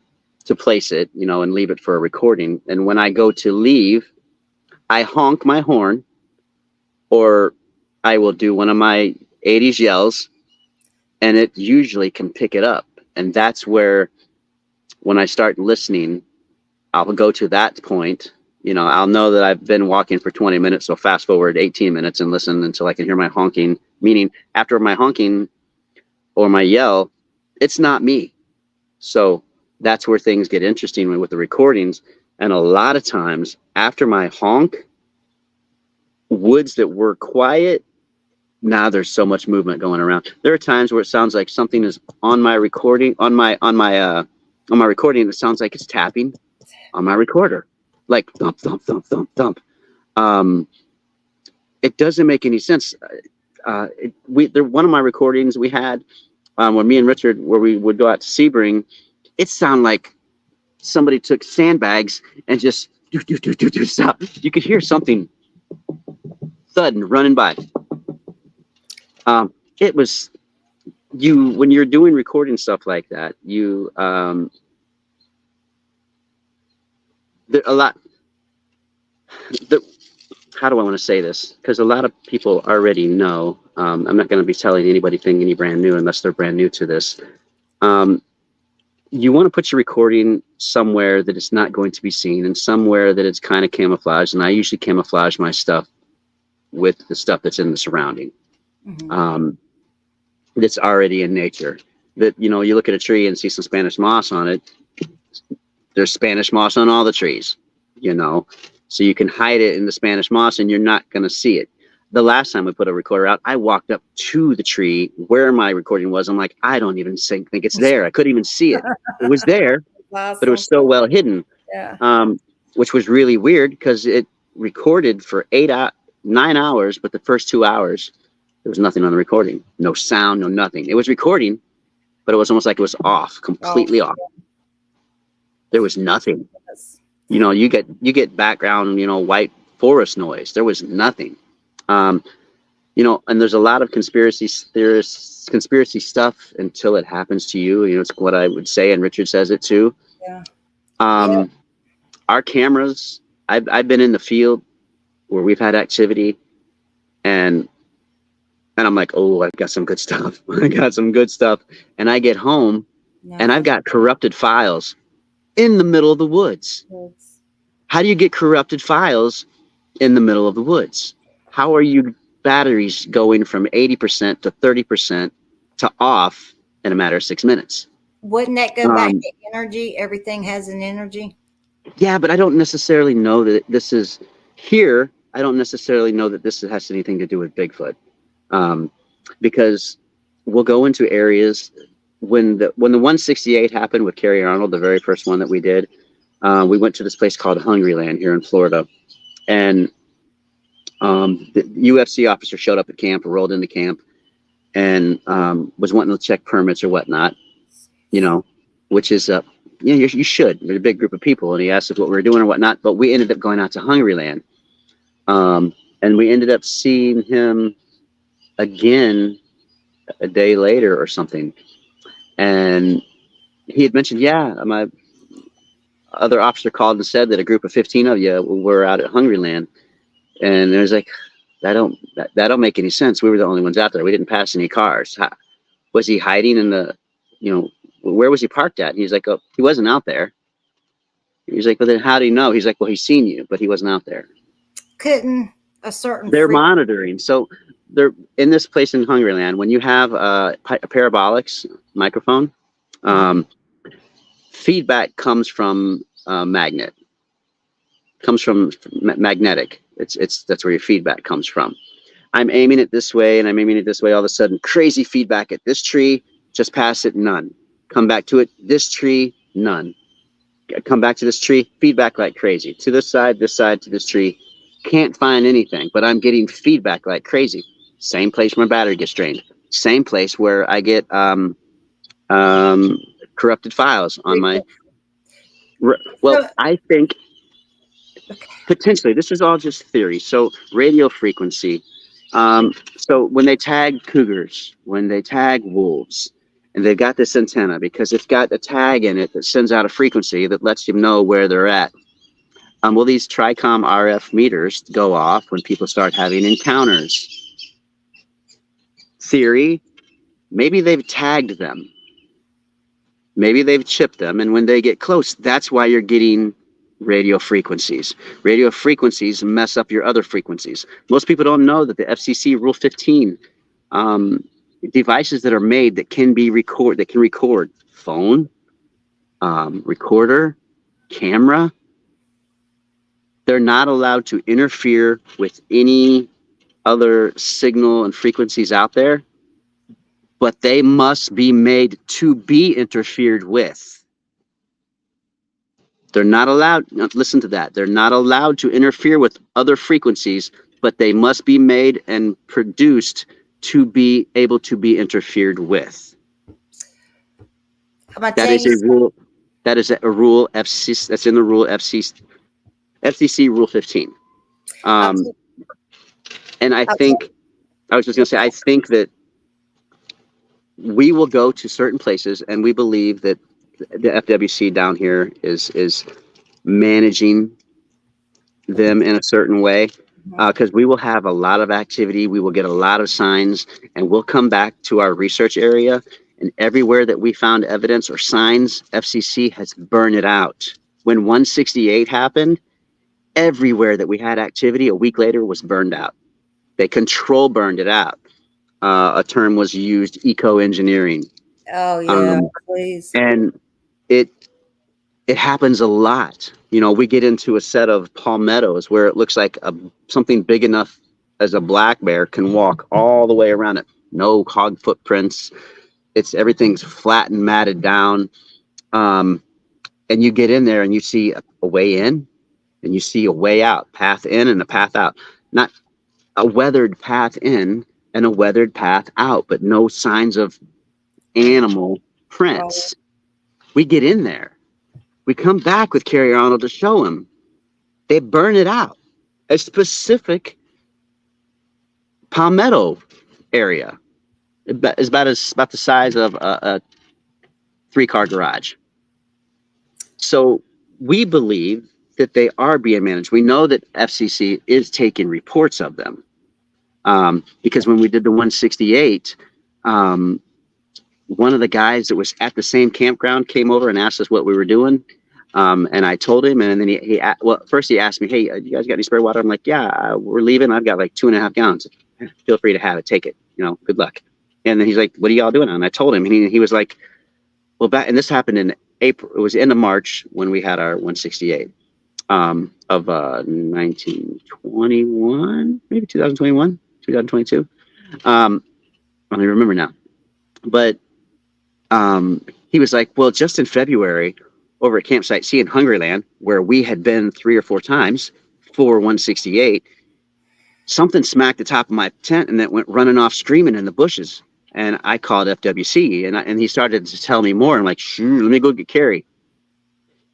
place it, you know, and leave it for a recording. And when I go to leave, I honk my horn, or I will do one of my 80s yells, and it usually can pick it up. And that's where, when I start listening, I'll go to that point. You know, I'll know that I've been walking for 20 minutes, so fast forward 18 minutes and listen until I can hear my honking, meaning after my honking or my yell, it's not me. So that's where things get interesting with the recordings. And a lot of times after my honk, woods that were quiet, now there's so much movement going around. There are times where it sounds like something is on my recording, on my recording, it sounds like it's tapping on my recorder, like thump, thump, thump, thump, thump. It doesn't make any sense. One of my recordings we had when me and Richard, where we would go out to Sebring, it sounded like somebody took sandbags and just do stop. You could hear something thudding running by. It was when you're doing recording stuff like that, a lot. How do I want to say this? Because a lot of people already know. I'm not going to be telling anybody any brand new unless they're brand new to this. You want to put your recording somewhere that it's not going to be seen, and somewhere that it's kind of camouflaged. And I usually camouflage my stuff with the stuff that's in the surrounding. That's already in nature. That, you know, you look at a tree and see some Spanish moss on it. There's Spanish moss on all the trees, you know, so you can hide it in the Spanish moss and you're not going to see it. The last time we put a recorder out, I walked up to the tree where my recording was. I'm like, I don't even think it's there. I couldn't even see it. It was there, but it was so well hidden, which was really weird because it recorded for 9 hours, but the first 2 hours, there was nothing on the recording. No sound, no nothing. It was recording, but it was almost like it was off, completely off. There was nothing. You know, you get background, you know, white forest noise. There was nothing. You know, and there's a lot of conspiracy stuff until it happens to you. You know, it's what I would say, and Richard says it too. Our cameras, I've been in the field where we've had activity, and I'm like, oh, I've got some good stuff. I got some good stuff. And I get home and I've got corrupted files in the middle of the woods. How do you get corrupted files in the middle of the woods? How are you batteries going from 80% to 30% to off in a matter of 6 minutes? Wouldn't that go back to energy? Everything has an energy. Yeah, but I don't necessarily know that this is here. I don't necessarily know that this has anything to do with Bigfoot. Because we'll go into areas when the 168 happened with Carrie Arnold, the very first one that we did. We went to this place called Hungryland here in Florida, and the UFC officer showed up at camp, rolled into camp, and was wanting to check permits or whatnot, you know, which is you should. There's a big group of people, and he asked us what we were doing or whatnot. But we ended up going out to Hungryland, and we ended up seeing him again a day later or something, and he had mentioned, my other officer called and said that a group of 15 of you were out at Hungryland, and it was like, that don't make any sense. We were the only ones out there. We didn't pass any cars. Was he hiding in the, you know, where was he parked at? And he's like, oh, he wasn't out there. He's like, well, then how do you know? He's like, well, he's seen you, but he wasn't out there. Couldn't a certain they're monitoring. So they're in this place in Hungryland. When you have a parabolics microphone, feedback comes from magnet, comes from magnetic. That's where your feedback comes from. I'm aiming it this way and I'm aiming it this way. All of a sudden, crazy feedback at this tree, just past it, none. Come back to it, this tree, none. Come back to this tree, feedback like crazy. To this side, to this tree. Can't find anything, but I'm getting feedback like crazy. Same place where my battery gets drained. Same place where I get corrupted files on my. Well, I think potentially this is all just theory. So radio frequency. So when they tag cougars, when they tag wolves, and they've got this antenna because it's got a tag in it that sends out a frequency that lets you know where they're at. Will these Tricom RF meters go off when people start having encounters? Theory, maybe they've tagged them. Maybe they've chipped them, and when they get close, that's why you're getting radio frequencies. Radio frequencies mess up your other frequencies. Most people don't know that the FCC Rule 15 devices that are made that can record phone, recorder, camera. They're not allowed to interfere with any other signal and frequencies out there, but they must be made to be interfered with. They're not allowed, listen to that, they're not allowed to interfere with other frequencies, but they must be made and produced to be able to be interfered with. That is a rule. That is a rule FCC. That's in the rule FCC Rule 15. And I think I was just going to say I think that we will go to certain places, and we believe that the FWC down here is managing them in a certain way. Because we will have a lot of activity, we will get a lot of signs, and we'll come back to our research area, and everywhere that we found evidence or signs, FCC has burned it out. When 168 happened, everywhere that we had activity a week later was burned out. They control burned it out. A term was used, eco-engineering. Oh yeah, please. And it happens a lot. You know, we get into a set of palmettos where it looks like something big enough as a black bear can walk all the way around it. No hog footprints. Everything's flat and matted down. And you get in there and you see a way in and you see a way out, path in and a path out. Not a weathered path in and a weathered path out, but no signs of animal prints. We get in there. We come back with Carrie Arnold to show him. They burn it out. A specific palmetto area. It's about the size of a 3-car garage. So we believe that they are being managed. We know that FCC is taking reports of them. Because when we did the 168, one of the guys that was at the same campground came over and asked us what we were doing. And I told him, and then first he asked me, hey, you guys got any spare water? I'm like, yeah, we're leaving. I've got like 2.5 gallons. Feel free to have it. Take it. You know, good luck. And then he's like, what are y'all doing? And I told him, and he was like, well, and this happened in April. It was the end of March when we had our 168 of 1921, maybe 2021, 2022. I don't even remember now. But he was like, well, just in February over at Campsite C in Hungryland, where we had been 3 or 4 times for 168, something smacked the top of my tent and it went running off screaming in the bushes. And I called FWC and he started to tell me more. I'm like, sure, let me go get Carrie.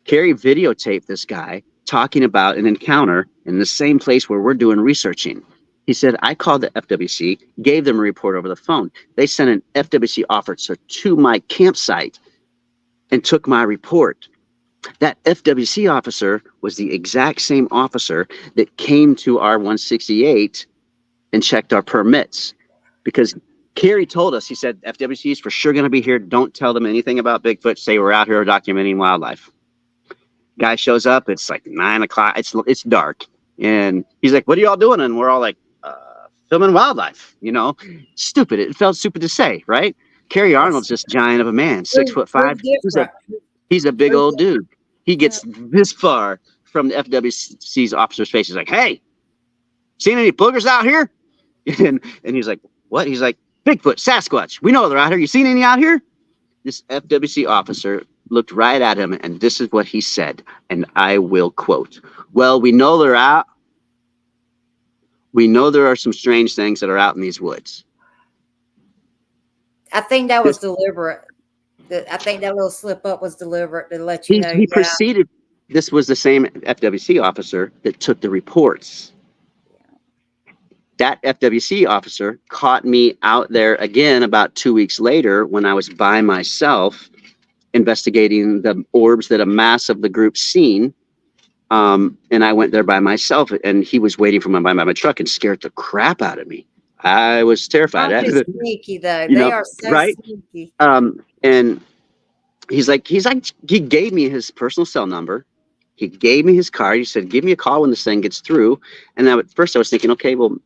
Carrie videotaped this guy talking about an encounter in the same place where we're doing researching. He said, I called the FWC, gave them a report over the phone. They sent an FWC officer to my campsite and took my report. That FWC officer was the exact same officer that came to our 168 and checked our permits. Because Carrie told us, he said, FWC is for sure going to be here. Don't tell them anything about Bigfoot. Say we're out here documenting wildlife. Guy shows up. It's like 9 o'clock. It's dark. And he's like, what are y'all doing? And we're all like, filming wildlife, you know, stupid. It felt stupid to say, right? Carrie Arnold's just giant of a man, 6'5". He's a big old dude. He gets this far from the FWC's officer's face. He's like, hey, seen any boogers out here? And he's like, what? He's like, Bigfoot, Sasquatch. We know they're out here. You seen any out here? This FWC officer looked right at him, and this is what he said, and I will quote, well, we know they're out. We know there are some strange things that are out in these woods. I think that was deliberate. I think that little slip up was deliberate to let you know. He proceeded. This was the same FWC officer that took the reports. That FWC officer caught me out there again about 2 weeks later when I was by myself investigating the orbs that a mass of the group seen. And I went there by myself, and he was waiting for me by my truck and scared the crap out of me. I was terrified. Sneaky though. They are so right? sneaky. And he gave me his personal cell number. He gave me his card. He said, give me a call when this thing gets through. And at first I was thinking, okay, well,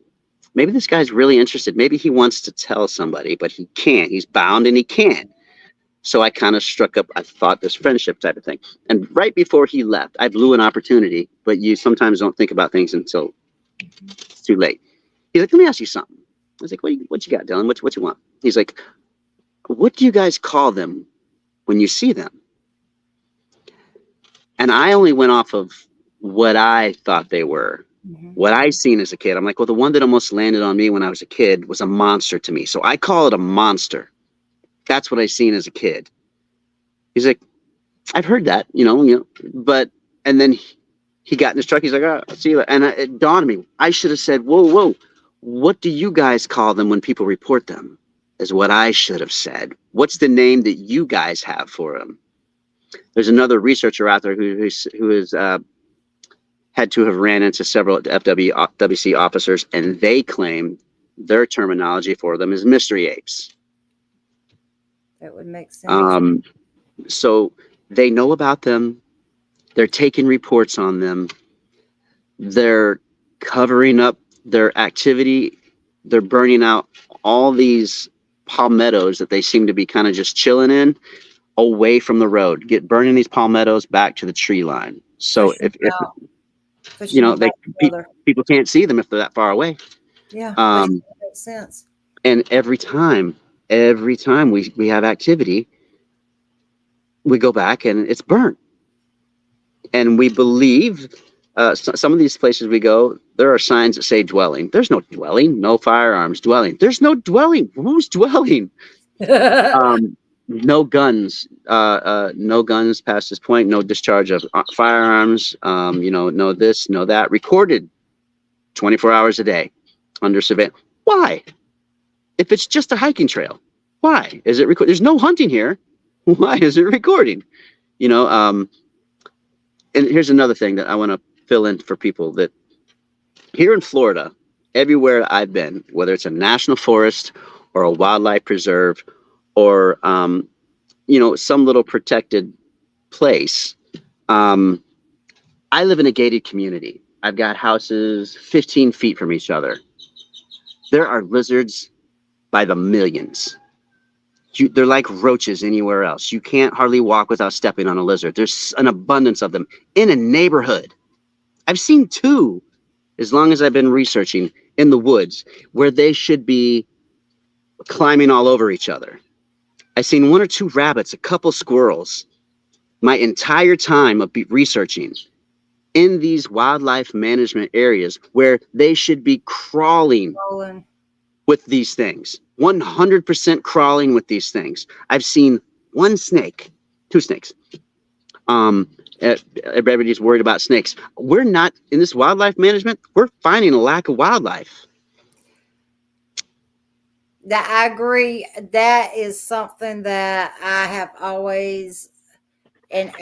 maybe this guy's really interested. Maybe he wants to tell somebody, but he can't. He's bound and he can't. So I kind of struck up, I thought, this friendship type of thing. And right before he left, I blew an opportunity, but you sometimes don't think about things until it's too late. He's like, let me ask you something. I was like, what you got, Dylan? What you want? He's like, what do you guys call them when you see them? And I only went off of what I thought they were, what I seen as a kid. I'm like, well, the one that almost landed on me when I was a kid was a monster to me. So I call it a monster. That's what I seen as a kid. He's like, I've heard that, but, and then he got in his truck. He's like, oh, I'll see you. And it dawned on me, I should have said, whoa, what do you guys call them when people report them? Is what I should have said. What's the name that you guys have for them? There's another researcher out there who has had to have ran into several FWC officers, and they claim their terminology for them is mystery apes. That would make sense. So they know about them. They're taking reports on them. They're covering up their activity. They're burning out all these palmettos that they seem to be kind of just chilling in away from the road. Burning these palmettos back to the tree line. So if people can't see them if they're that far away. Yeah, that makes sense. And every time we have activity, we go back and it's burnt. And we believe some of these places we go, there are signs that say dwelling. There's no dwelling, no firearms, dwelling. There's no dwelling. Who's dwelling? No guns, no guns past this point, no discharge of firearms, no this, no that, recorded 24 hours a day under surveillance. Why? If it's just a hiking trail, why is it recorded? There's no hunting here. Why is it recording? And here's another thing that I want to fill in for people that here in Florida, everywhere I've been, whether it's a national forest or a wildlife preserve or, some little protected place, I live in a gated community. I've got houses 15 feet from each other. There are lizards by the millions. They're like roaches anywhere else. You can't hardly walk without stepping on a lizard. There's an abundance of them in a neighborhood. I've seen two, as long as I've been researching, in the woods where they should be climbing all over each other. I've seen one or two rabbits, a couple squirrels, my entire time of researching in these wildlife management areas where they should be crawling with these things. 100% crawling with these things. I've seen one snake, two snakes. Everybody's worried about snakes. We're not in this wildlife management. We're finding a lack of wildlife. That I agree. That is something that I have always in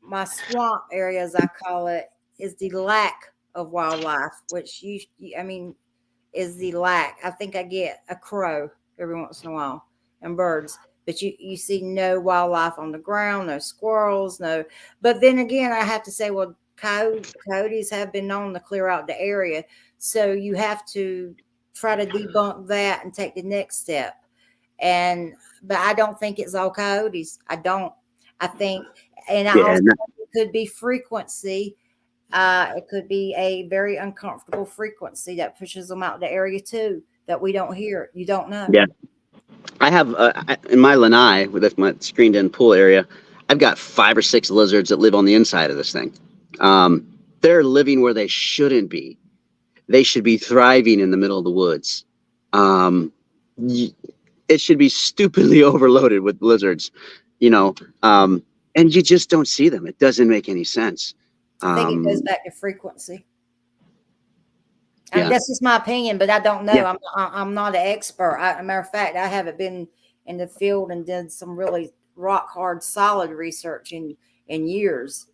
my swamp area, as I call it, is the lack of wildlife, which is the lack. I think I get a crow every once in a while and birds, but you see no wildlife on the ground, no squirrels, no. But then again, I have to say, well, coyotes have been known to clear out the area, so you have to try to debunk that and take the next step. But I don't think it's all coyotes. I don't. I think, and I also think it could be frequency It could be a very uncomfortable frequency that pushes them out the area too, that we don't hear. You don't know. Yeah. I have in my lanai, that's my screened-in pool area. I've got 5 or 6 lizards that live on the inside of this thing. They're living where they shouldn't be. They should be thriving in the middle of the woods. It should be stupidly overloaded with lizards, and you just don't see them. It doesn't make any sense. I think it goes back to frequency. Yeah. That's just my opinion, but I don't know. Yeah. I'm not an expert. As a matter of fact, I haven't been in the field and did some really rock hard, solid research in years.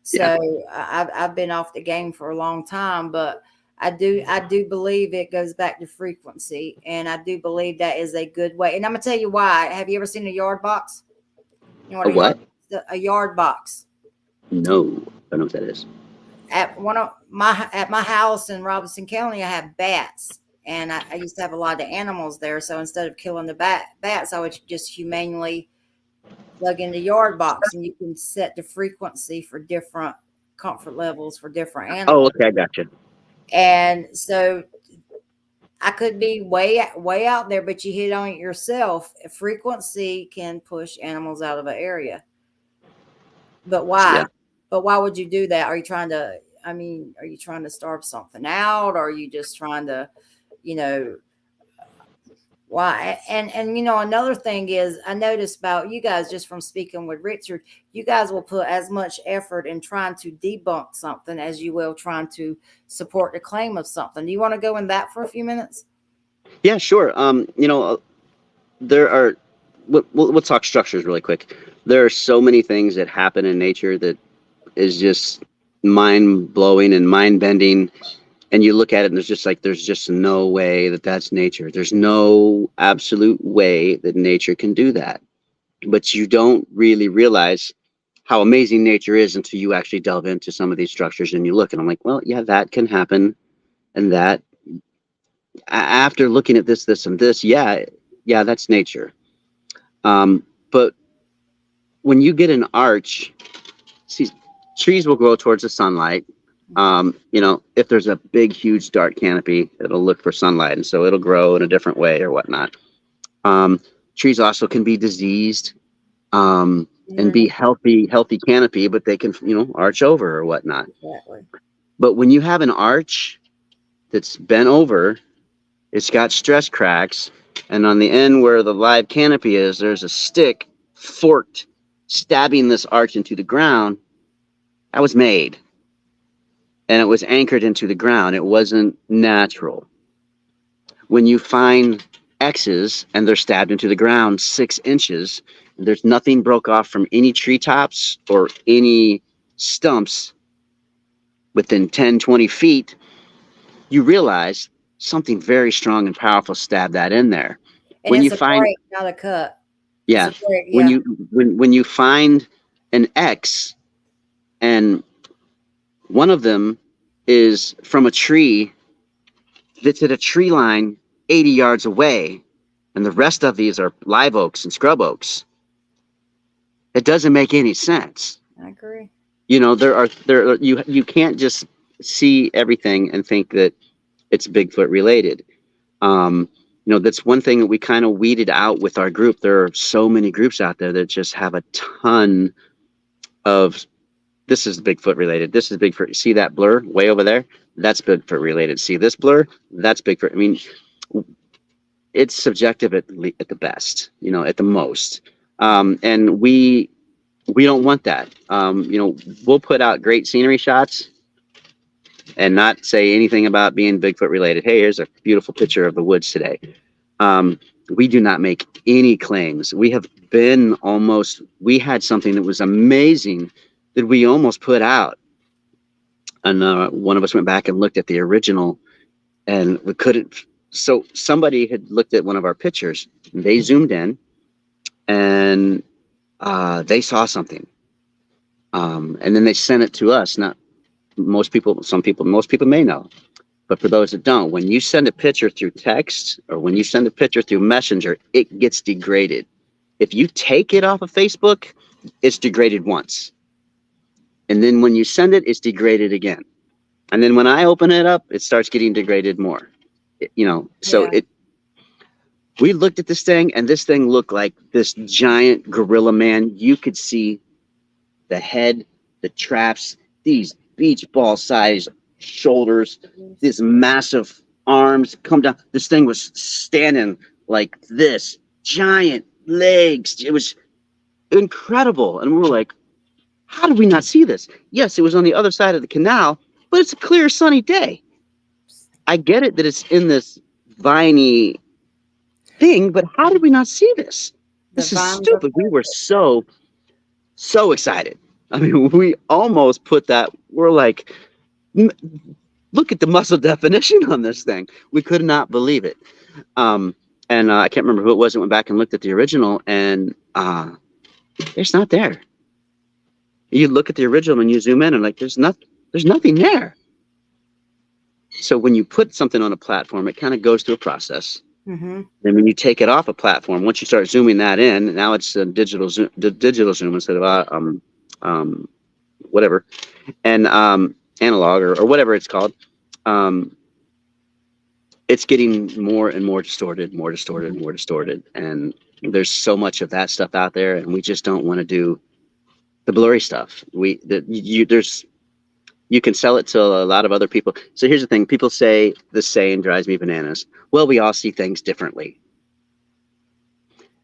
So I've been off the game for a long time, but I do believe it goes back to frequency, and I do believe that is a good way. And I'm gonna tell you why. Have you ever seen a yard box? You know what A what? A yard box. No, I don't know what that is. At my house in Robinson County, I have bats, and I used to have a lot of animals there. So instead of killing the bats, I would just humanely plug in the yard box, and you can set the frequency for different comfort levels for different animals. Oh, okay, I gotcha. And so I could be way out there, but you hit on it yourself. Frequency can push animals out of an area. But why? Yeah. But why would you do that? Are you trying to starve something out? Or are you just trying to, why? And another thing is, I noticed about you guys, just from speaking with Richard, you guys will put as much effort in trying to debunk something as you will trying to support the claim of something. Do you want to go in that for a few minutes? Yeah, sure. There are, we'll talk structures really quick. There are so many things that happen in nature that is just mind blowing and mind bending. And you look at it and there's just no way that's nature. There's no absolute way that nature can do that. But you don't really realize how amazing nature is until you actually delve into some of these structures and you look, and I'm like, well, yeah, that can happen. And that, after looking at this, and this, yeah, that's nature. But when you get an arch, see, trees will grow towards the sunlight. If there's a big, huge, dark canopy, it'll look for sunlight, and so it'll grow in a different way or whatnot. Trees also can be diseased, and be healthy canopy, but they can, arch over or whatnot. Exactly. But when you have an arch that's bent over, it's got stress cracks, and on the end where the live canopy is, there's a stick forked, stabbing this arch into the ground. That was made. And it was anchored into the ground. It wasn't natural. When you find X's and they're stabbed into the ground 6 inches, and there's nothing broke off from any treetops or any stumps within 10, 20 feet, you realize something very strong and powerful stabbed that in there. And when you find break, not a cut. Yeah. Break, yeah. When you find an X, and one of them is from a tree that's at a tree line 80 yards away, and the rest of these are live oaks and scrub oaks. It doesn't make any sense. I agree. You can't just see everything and think that it's Bigfoot related. That's one thing that we kind of weeded out with our group. There are so many groups out there that just have a ton of, this is Bigfoot related. This is Bigfoot. See that blur way over there? That's Bigfoot related. See this blur? That's Bigfoot. I mean, it's subjective at the best, at the most. And we don't want that. We'll put out great scenery shots and not say anything about being Bigfoot related. Hey, here's a beautiful picture of the woods today. We do not make any claims. We had something that was amazing that we almost put out. And one of us went back and looked at the original, and we couldn't. So somebody had looked at one of our pictures, and they zoomed in, and they saw something. And then they sent it to us. Not most people may know, but for those that don't, when you send a picture through text or when you send a picture through Messenger, it gets degraded. If you take it off of Facebook, it's degraded once. And then when you send it, it's degraded again. And then when I open it up, it starts getting degraded more. So Yeah. we looked at this thing, and this thing looked like this giant gorilla man. You could see the head, the traps, these beach ball sized shoulders, these massive arms come down. This thing was standing like this, giant legs. It was incredible. And we were like, how did we not see this? Yes, it was on the other side of the canal, but it's a clear, sunny day. I get it that it's in this viney thing, but how did we not see this? This is stupid. We were so excited. I mean, we almost put that. We're like, look at the muscle definition on this thing. We could not believe it. And I can't remember who it was that went back and looked at the original, and it's not there. You look at the original and you zoom in, and like, there's nothing there. So when you put something on a platform, it kind of goes through a process. Mm-hmm. Then when you take it off a platform, once you start zooming that in, now it's a digital zoom instead of whatever, and analog or whatever it's called. It's getting more and more distorted, and there's so much of that stuff out there, and we just don't want to do the blurry stuff. You can sell it to a lot of other people. So here's the thing. People say, the saying drives me bananas. Well, we all see things differently.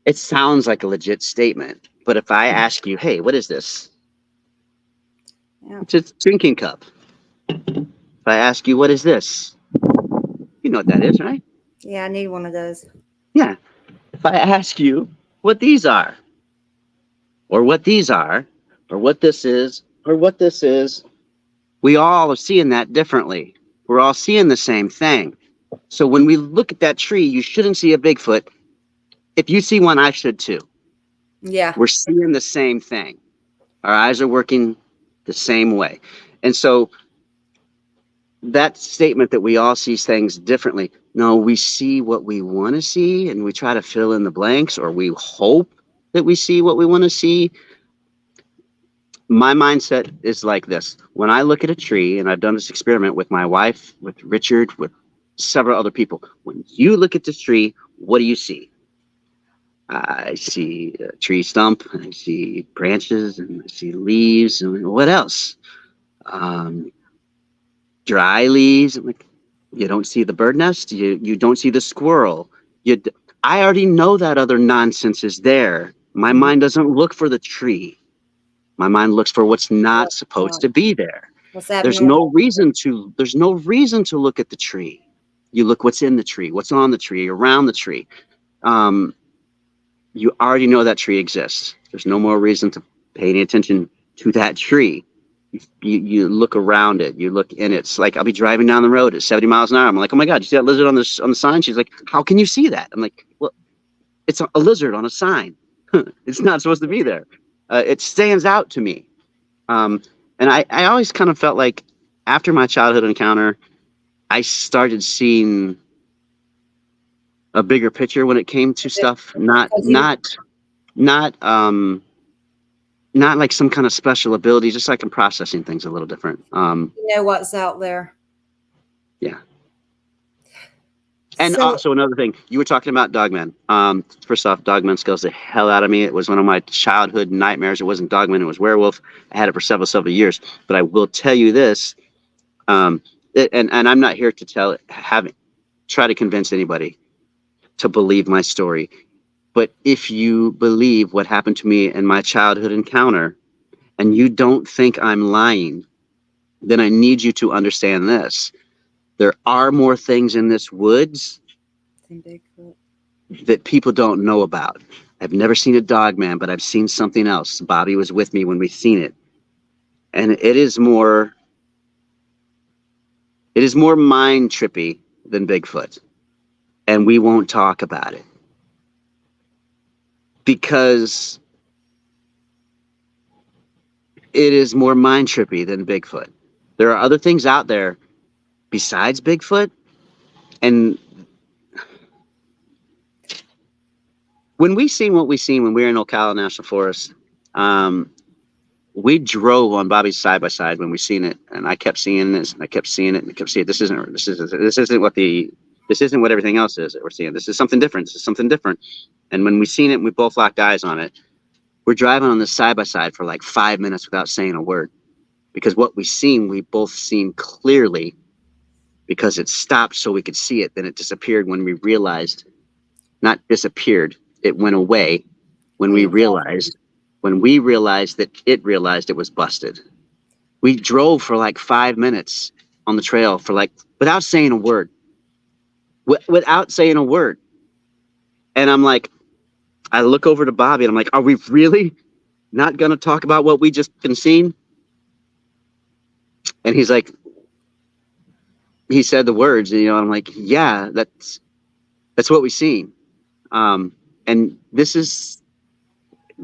It sounds like a legit statement. But if I ask you, hey, what is this? Yeah. It's a drinking cup. If I ask you, what is this? You know what that is, right? Yeah, I need one of those. Yeah. If I ask you what these are, or what these are, or what this is, or what this is, we all are seeing that differently. We're all seeing the same thing. So when we look at that tree, you shouldn't see a Bigfoot. If you see one, I should too. Yeah. We're seeing the same thing. Our eyes are working the same way. And so that statement that we all see things differently, no, we see what we want to see, and we try to fill in the blanks, or we hope that we see what we want to see. My mindset is like this. When I look at a tree, and I've done this experiment with my wife, with Richard, with several other people, when you look at this tree, what do you see? I see a tree stump, and I see branches, and I see leaves, and what else? Dry leaves. I'm like, you don't see the bird nest. You don't see the squirrel. I already know that other nonsense is there. My mind doesn't look for the tree. My mind looks for what's not supposed to be there. There's no reason to look at the tree. You look what's in the tree, what's on the tree, around the tree. You already know that tree exists. There's no more reason to pay any attention to that tree. You look around it, you look in it. It's like, I'll be driving down the road at 70 miles an hour. I'm like, oh my God, you see that lizard on the sign? She's like, how can you see that? I'm like, well, it's a lizard on a sign. It's not supposed to be there. It stands out to me. And I always kind of felt like after my childhood encounter, I started seeing a bigger picture when it came to stuff, not like some kind of special ability, just like I'm processing things a little different. You know what's out there. Yeah. And also another thing, you were talking about Dogman. First off, Dogman scares the hell out of me. It was one of my childhood nightmares. It wasn't Dogman, it was werewolf. I had it for several years. But I will tell you this, and I'm not here to try to convince anybody to believe my story. But if you believe what happened to me in my childhood encounter, and you don't think I'm lying, then I need you to understand this. There are more things in this woods that people don't know about. I've never seen a Dogman, but I've seen something else. Bobby was with me when we seen it. And it is more mind trippy than Bigfoot. And we won't talk about it. Because it is more mind trippy than Bigfoot. There are other things out there besides Bigfoot. And when we seen what we seen when we were in Ocala National Forest, we drove on Bobby's side by side when we seen it, and I kept seeing this, and I kept seeing it, and I kept seeing it. This isn't what everything else is that we're seeing. This is something different. This is something different. And when we seen it, and we both locked eyes on it. We're driving on this side by side for like 5 minutes without saying a word, because what we seen, we both seen clearly, because it stopped so we could see it. Then it disappeared when we realized, not disappeared, it went away when we realized that it realized it was busted. We drove for like 5 minutes on the trail for like, without saying a word, without saying a word. And I'm like, I look over to Bobby and I'm like, are we really not going to talk about what we just been seeing? And he's like, he said the words, and, I'm like, yeah, that's what we seen. And this is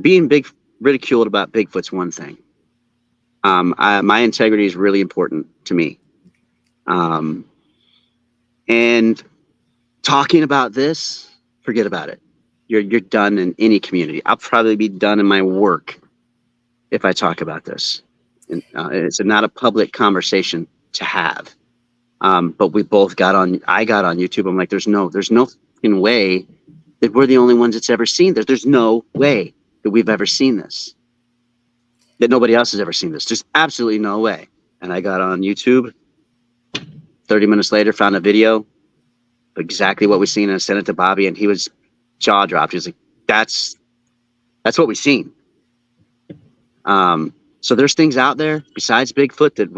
being ridiculed about Bigfoot's one thing. My integrity is really important to me. And talking about this, forget about it. You're done in any community. I'll probably be done in my work if I talk about this. And, it's not a public conversation to have. But we both I got on YouTube. I'm like, there's no fucking way that we're the only ones that's ever seen this. There's no way that we've ever seen this. That nobody else has ever seen this. There's absolutely no way. And I got on YouTube. 30 minutes later, found a video, exactly what we seen, and I sent it to Bobby, and he was jaw dropped. He was like, that's what we seen. So there's things out there besides Bigfoot that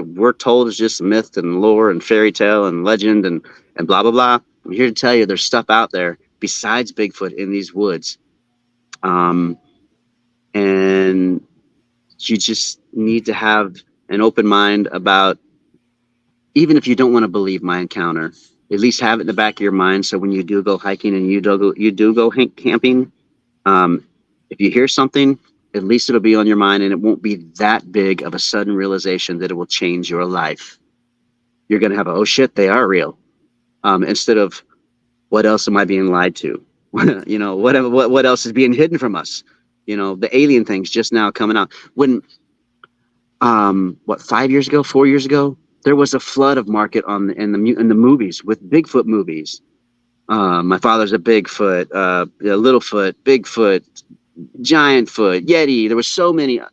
we're told is just myth and lore and fairy tale and legend and blah, blah, blah. I'm here to tell you there's stuff out there besides Bigfoot in these woods. And you just need to have an open mind about, even if you don't want to believe my encounter, at least have it in the back of your mind. So when you do go hiking and you do go camping, if you hear something, at least it'll be on your mind, and it won't be that big of a sudden realization that it will change your life. You're going to have oh shit, they are real. Instead of, what else am I being lied to? What else is being hidden from us? The alien thing's just now coming out. When, 4 years ago, there was a flood of market in the movies with Bigfoot movies. My father's a Bigfoot, Littlefoot, Bigfoot, Giant Foot, Yeti. There were so many there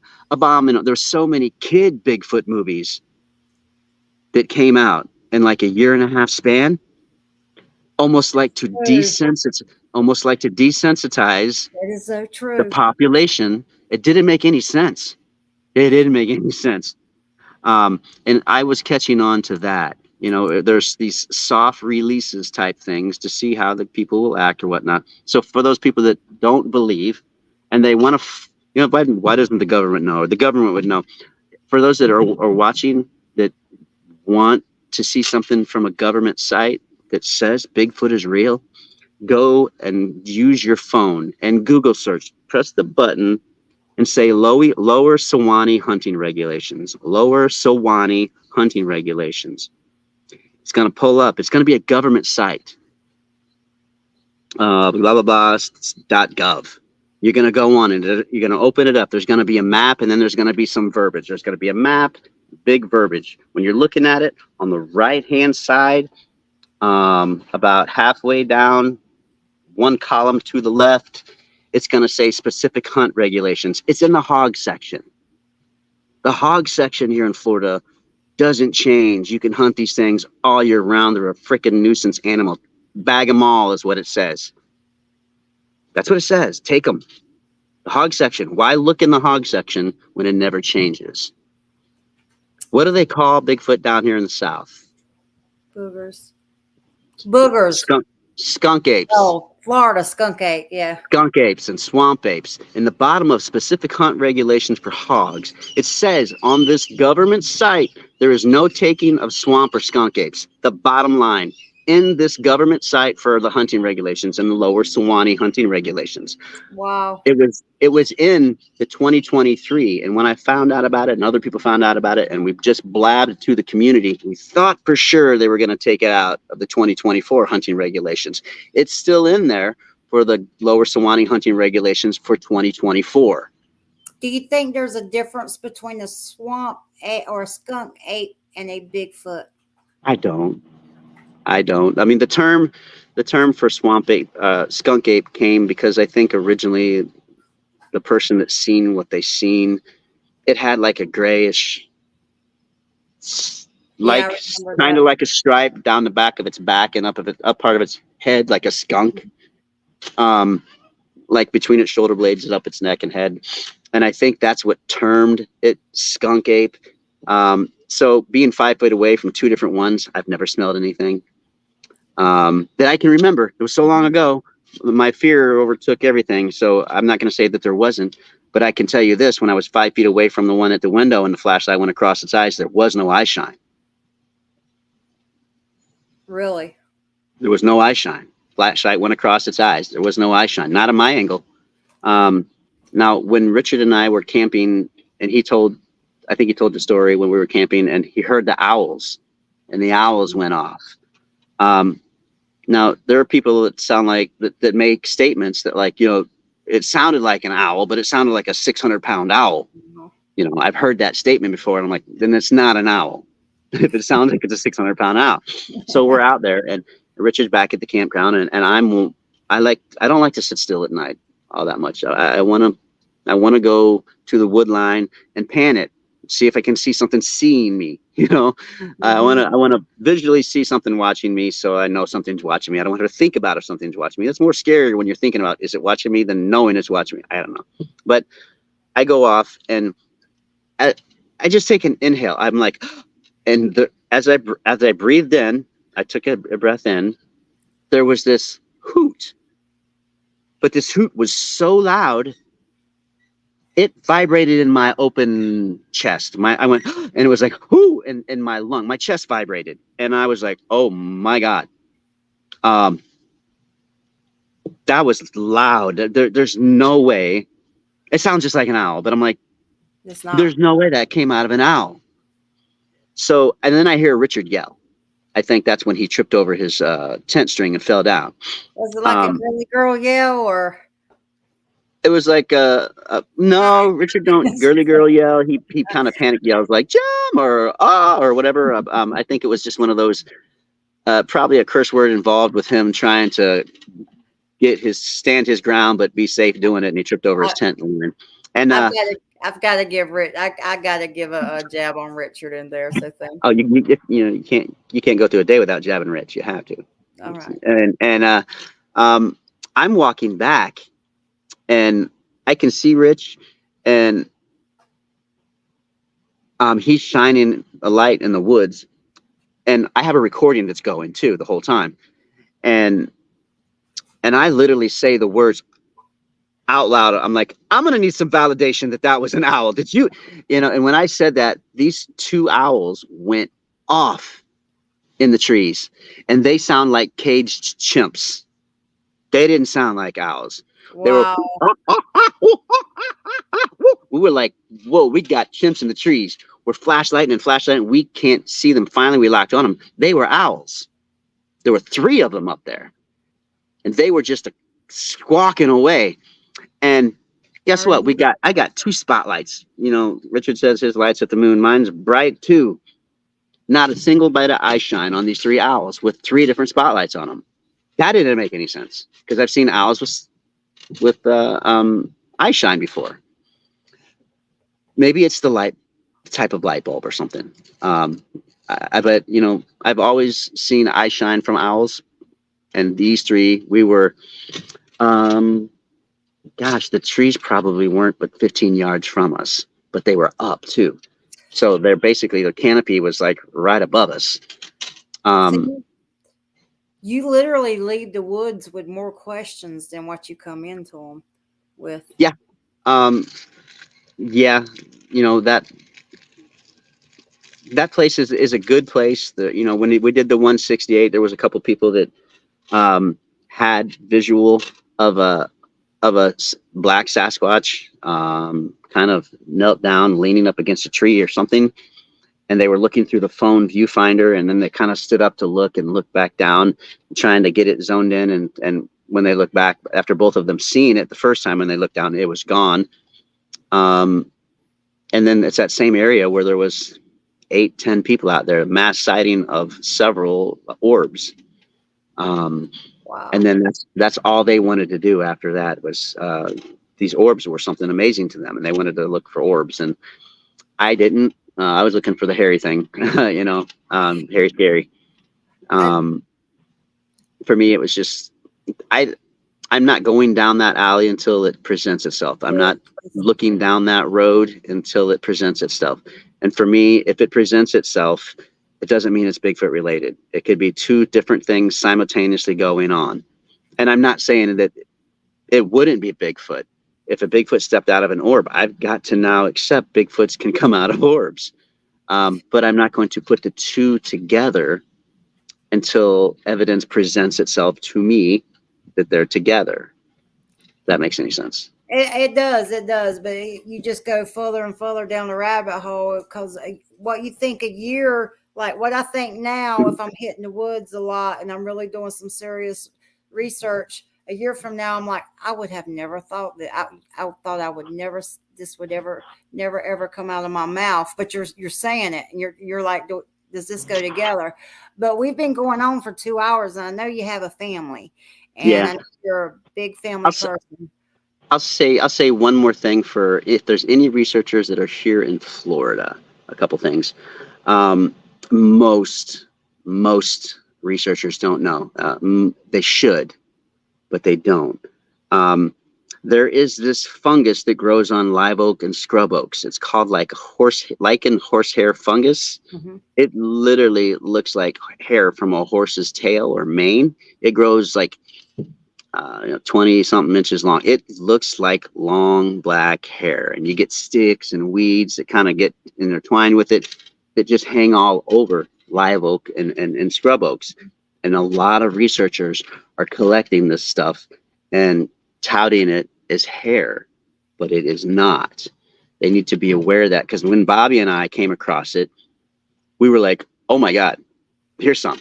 were so many kid Bigfoot movies that came out in like a 1.5-year span, almost like to desensitize That is so true. the population. It didn't make any sense. And I was catching on to that. There's these soft releases type things to see how the people will act or whatnot. So for those people that don't believe and they want to, why doesn't the government know? Or the government would know. For those that are watching that want to see something from a government site that says Bigfoot is real, go and use your phone and Google search, press the button and say lower Sewanee hunting regulations, lower Sewanee hunting regulations. It's going to pull up. It's going to be a government site. Blah, blah, blah, .gov. You're going to go on and you're going to open it up. There's going to be a map, and then there's going to be some verbiage. There's going to be a map, big verbiage. When you're looking at it on the right-hand side, about halfway down, one column to the left, it's going to say specific hunt regulations. It's in the hog section. The hog section here in Florida doesn't change. You can hunt these things all year round. They're a freaking nuisance animal. Bag them all is what it says. That's what it says. Take them. The hog section. Why look in the hog section when it never changes? What do they call Bigfoot down here in the South? Boogers. Skunk apes. Oh, Florida skunk ape, yeah. Skunk apes and swamp apes. In the bottom of specific hunt regulations for hogs, it says on this government site, there is no taking of swamp or skunk apes. The bottom line, in this government site for the hunting regulations and the lower Sewanee hunting regulations. Wow. It was in the 2023. And when I found out about it and other people found out about it and we've just blabbed to the community, we thought for sure they were going to take it out of the 2024 hunting regulations. It's still in there for the lower Sewanee hunting regulations for 2024. Do you think there's a difference between a swamp or a skunk ape and a Bigfoot? I don't. I don't. I mean, the term for swamp ape, skunk ape came because I think originally the person that seen what they seen, it had like a grayish, Yeah, like I remember kind that. of like a stripe down the back of its back and up part of its head, like a skunk. Um, like between its shoulder blades and up its neck and head. And I think that's what termed it skunk ape. So being 5 foot away from two different ones, I've never smelled anything that I can remember. It was so long ago. My fear overtook everything. So I'm not going to say that there wasn't, but I can tell you this: when I was 5 feet away from the one at the window and the flashlight went across its eyes, there was no eye shine. Really? There was no eye shine. Flashlight went across its eyes. There was no eye shine, not at my angle. Now, when Richard and I were camping, and I think he told the story when we were camping, and he heard the owls, and the owls went off. Now, there are people that sound like that make statements that, like, it sounded like an owl, but it sounded like a 600-pound owl. I've heard that statement before, and I'm like, then it's not an owl. If it sounds like it's a 600-pound owl. So we're out there, and Richard's back at the campground, and I don't like to sit still at night all that much. I want to go to the wood line and pan it, see if I can see something seeing me. I want to visually see something watching me, so I know something's watching me. I don't want to think about if something's watching me. That's more scary when you're thinking about, is it watching me, than knowing it's watching me. I don't know, but I go off and I just take an inhale. I'm like, and as I breathed in, I took a breath in. There was this hoot, but this hoot was so loud, it vibrated in my open chest. I went, and it was like, whoo, in my lung. My chest vibrated, and I was like, oh my God. That was loud. There's no way. It sounds just like an owl, but I'm like, It's not. there's no way that came out of an owl. So, and then I hear Richard yell. I think that's when he tripped over his tent string and fell down. Was it like a girly girl yell, or? It was like no, Richard don't girly girl yell. He kind of panic yells like jump or or whatever. I think it was just one of those, probably a curse word involved with him trying to stand his ground but be safe doing it, and he tripped over his tent. And I've got to give I got to give a jab on Richard in there. So thank you. You can't go through a day without jabbing Rich. You have to. All right. And I'm walking back, and I can see Rich, and he's shining a light in the woods, and I have a recording that's going too the whole time, and I literally say the words out loud. I'm like, I'm gonna need some validation that was an owl. Did you? And when I said that, these two owls went off in the trees, and they sound like caged chimps. They didn't sound like owls. Wow. We were like, whoa, we got chimps in the trees. We're flashlighting. We can't see them. Finally, we locked on them. They were owls. There were 3 of them up there, and they were just squawking away. And guess what? I got 2 spotlights. Richard says his light's at the moon. Mine's bright too. Not a single bite of eye shine on these 3 owls with 3 different spotlights on them. That didn't make any sense, because I've seen owls with eye shine before. Maybe it's the type of light bulb or something. But I've always seen eye shine from owls, and these 3, we were, the trees probably weren't but 15 yards from us, but they were up too. So they're basically, the canopy was like right above us. You literally leave the woods with more questions than what you come into them with. Yeah. That place is a good place. When we did the 168, there was a couple people that had visual of a black Sasquatch, kind of knelt down, leaning up against a tree or something, and they were looking through the phone viewfinder, and then they kind of stood up to look back down, trying to get it zoned in, and when they looked back, after both of them seeing it the first time, when they looked down, it was gone. And then it's that same area where there was 8-10 people out there, mass sighting of several orbs. Wow. And then that's all they wanted to do after that was these orbs were something amazing to them, and they wanted to look for orbs. And I didn't. I was looking for the hairy thing, hairy scary. For me, it was just I'm not going down that alley until it presents itself. I'm not looking down that road until it presents itself. And for me, if it presents itself, it doesn't mean it's Bigfoot related. It could be two different things simultaneously going on. And I'm not saying that it wouldn't be Bigfoot. If a Bigfoot stepped out of an orb, I've got to now accept Bigfoots can come out of orbs. But I'm not going to put the two together until evidence presents itself to me that they're together. If that makes any sense. It does, but you just go further and further down the rabbit hole because what you think a year, like what I think now, if I'm hitting the woods a lot and I'm really doing some serious research, a year from now, I'm like, I would have never thought that. I thought I would never, this would never ever come out of my mouth. But you're saying it, and you're like, does this go together? But we've been going on for 2 hours, and I know you have a family, and I know you're a big family person. I'll say one more thing for if there's any researchers that are here in Florida, a couple things. Most researchers don't know. They should, but they don't. There is this fungus that grows on live oak and scrub oaks. It's called like lichen horsehair fungus. Mm-hmm. It literally looks like hair from a horse's tail or mane. It grows like 20 something inches long. It looks like long black hair, and you get sticks and weeds that kind of get intertwined with it that just hang all over live oak and scrub oaks. And a lot of researchers are collecting this stuff and touting it as hair, but it is not. They need to be aware of that, because when Bobby and I came across it, we were like, oh my God, here's some.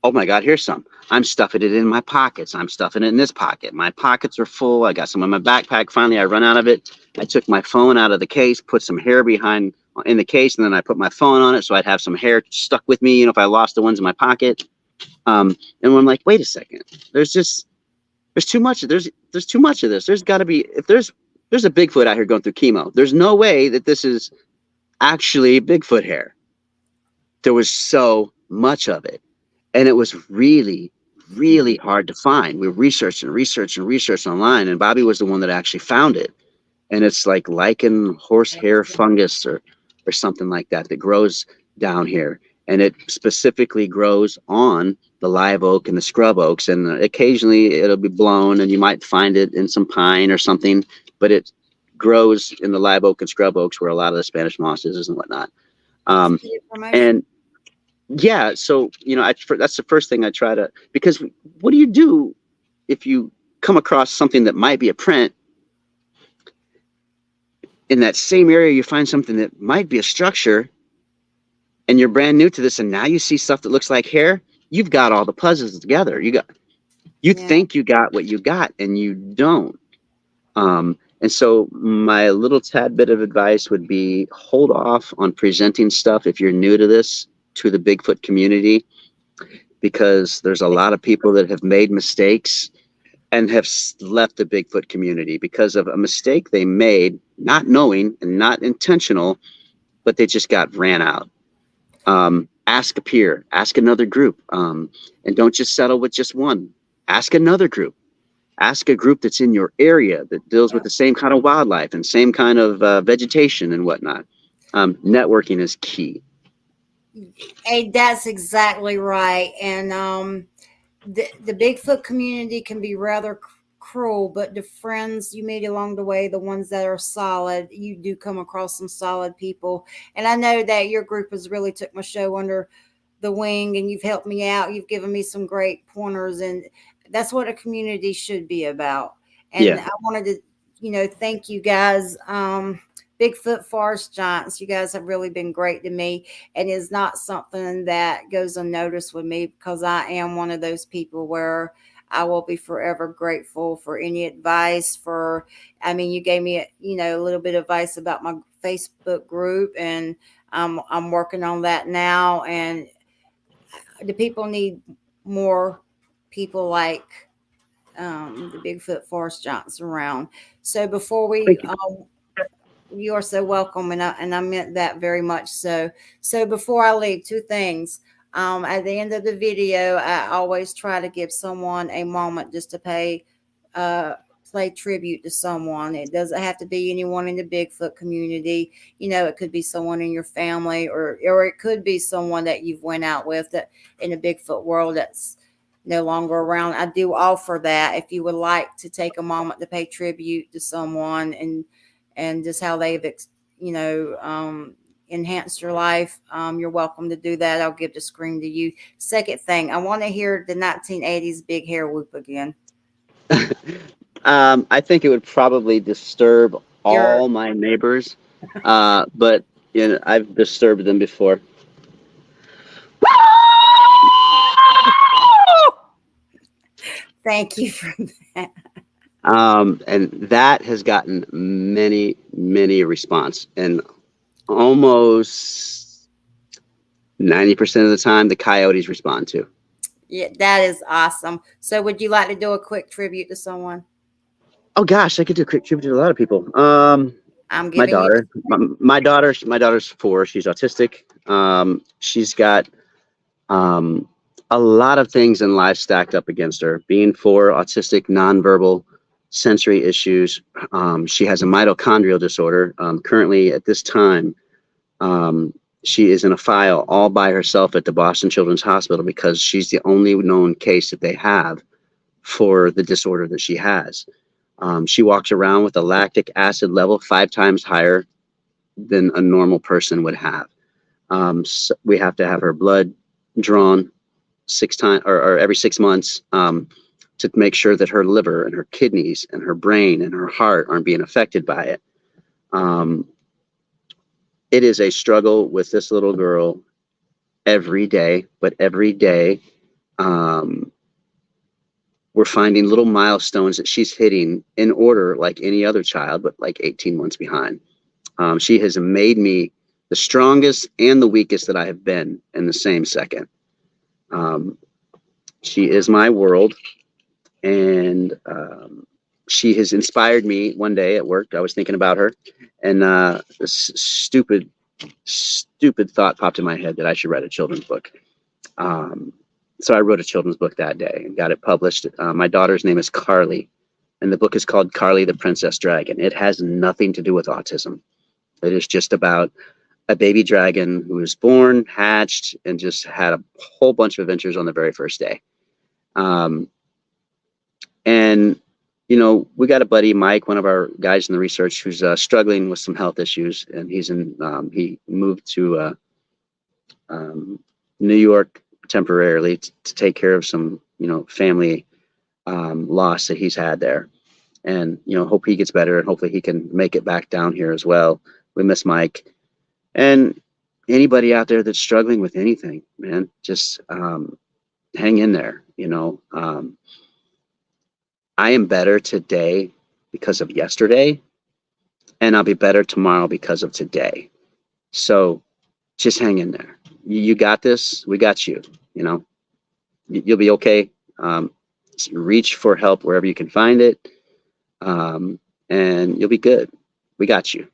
Oh my God, here's some. I'm stuffing it in my pockets. I'm stuffing it in this pocket. My pockets are full. I got some in my backpack. Finally, I run out of it. I took my phone out of the case, put some hair behind in the case, and then I put my phone on it so I'd have some hair stuck with me, if I lost the ones in my pocket. And I'm like, wait a second. There's too much. There's too much of this. There's got to be, if there's a Bigfoot out here going through chemo, there's no way that this is actually Bigfoot hair. There was so much of it. And it was really, really hard to find. We researched online, and Bobby was the one that actually found it. And it's like lichen horsehair fungus or something like that grows down here. And it specifically grows on the live oak and the scrub oaks. And occasionally it'll be blown, and you might find it in some pine or something. But it grows in the live oak and scrub oaks where a lot of the Spanish moss is and whatnot. And yeah, so that's the first thing I try to, because what do you do if you come across something that might be a print in that same area? You find something that might be a structure, and you're brand new to this, and now you see stuff that looks like hair. You've got all the puzzles together. You think you got what you got, and you don't. And so my little tad bit of advice would be hold off on presenting stuff if you're new to this to the Bigfoot community, because there's a lot of people that have made mistakes and have left the Bigfoot community because of a mistake they made, not knowing and not intentional, but they just got ran out. Ask a peer, ask another group, and don't just settle with just one. Ask another group. Ask a group that's in your area that deals with the same kind of wildlife and same kind of vegetation and whatnot. Networking is key. Hey, that's exactly right. And the Bigfoot community can be rather cruel, but the friends you meet along the way, the ones that are solid, you do come across some solid people. And I know that your group has really took my show under the wing, and you've helped me out. You've given me some great pointers, and that's what a community should be about. And I wanted to, thank you guys. Bigfoot Forest Giants, you guys have really been great to me, and it's not something that goes unnoticed with me, because I am one of those people where I will be forever grateful for any advice. I mean, you gave me, a little bit of advice about my Facebook group, and I'm working on that now. And the people need more people like the Bigfoot Forest Giants around. So before we Thank you. you are so welcome, and I meant that very much. So before I leave, two things. At the end of the video, I always try to give someone a moment just to uh, play tribute to someone. It doesn't have to be anyone in the Bigfoot community. It could be someone in your family, or it could be someone that you've went out with that in the Bigfoot world that's no longer around. I do offer that if you would like to take a moment to pay tribute to someone and just how they've enhanced your life. You're welcome to do that. I'll give the screen to you. Second thing, I want to hear the 1980s big hair whoop again. I think it would probably disturb You're all my neighbors, but I've disturbed them before. Thank you for that. And that has gotten many response, and almost 90% of the time the coyotes respond to. Yeah, that is awesome. So would you like to do a quick tribute to someone? Oh gosh, I could do a quick tribute to a lot of people. I'm My giving you daughter, my daughter's 4. She's autistic. She's got a lot of things in life stacked up against her. Being 4, autistic, nonverbal, sensory issues. She has a mitochondrial disorder. Currently, at this time, she is in a file all by herself at the Boston Children's Hospital because she's the only known case that they have for the disorder that she has. She walks around with a lactic acid level 5 times higher than a normal person would have. So we have to have her blood drawn 6 times or every 6 months to make sure that her liver and her kidneys and her brain and her heart aren't being affected by it. It is a struggle with this little girl every day, but every day we're finding little milestones that she's hitting in order like any other child, but like 18 months behind. She has made me the strongest and the weakest that I have been in the same second. She is my world, and she has inspired me. One day at work, I was thinking about her, and this stupid thought popped in my head that I should write a children's book. So I wrote a children's book that day and got it published. My daughter's name is Carlee, and the book is called Carlee the Princess Dragon. It has nothing to do with autism. It is just about a baby dragon who was born, hatched, and just had a whole bunch of adventures on the very first day. And we got a buddy, Mike, one of our guys in the research, who's struggling with some health issues, and he moved to New York temporarily to take care of some family loss that he's had there, and hope he gets better, and hopefully he can make it back down here as well. We miss Mike. And anybody out there that's struggling with anything, man, just hang in there. I am better today because of yesterday, and I'll be better tomorrow because of today. So just hang in there. You got this. We got you. You'll be okay. Reach for help wherever you can find it, and you'll be good. We got you.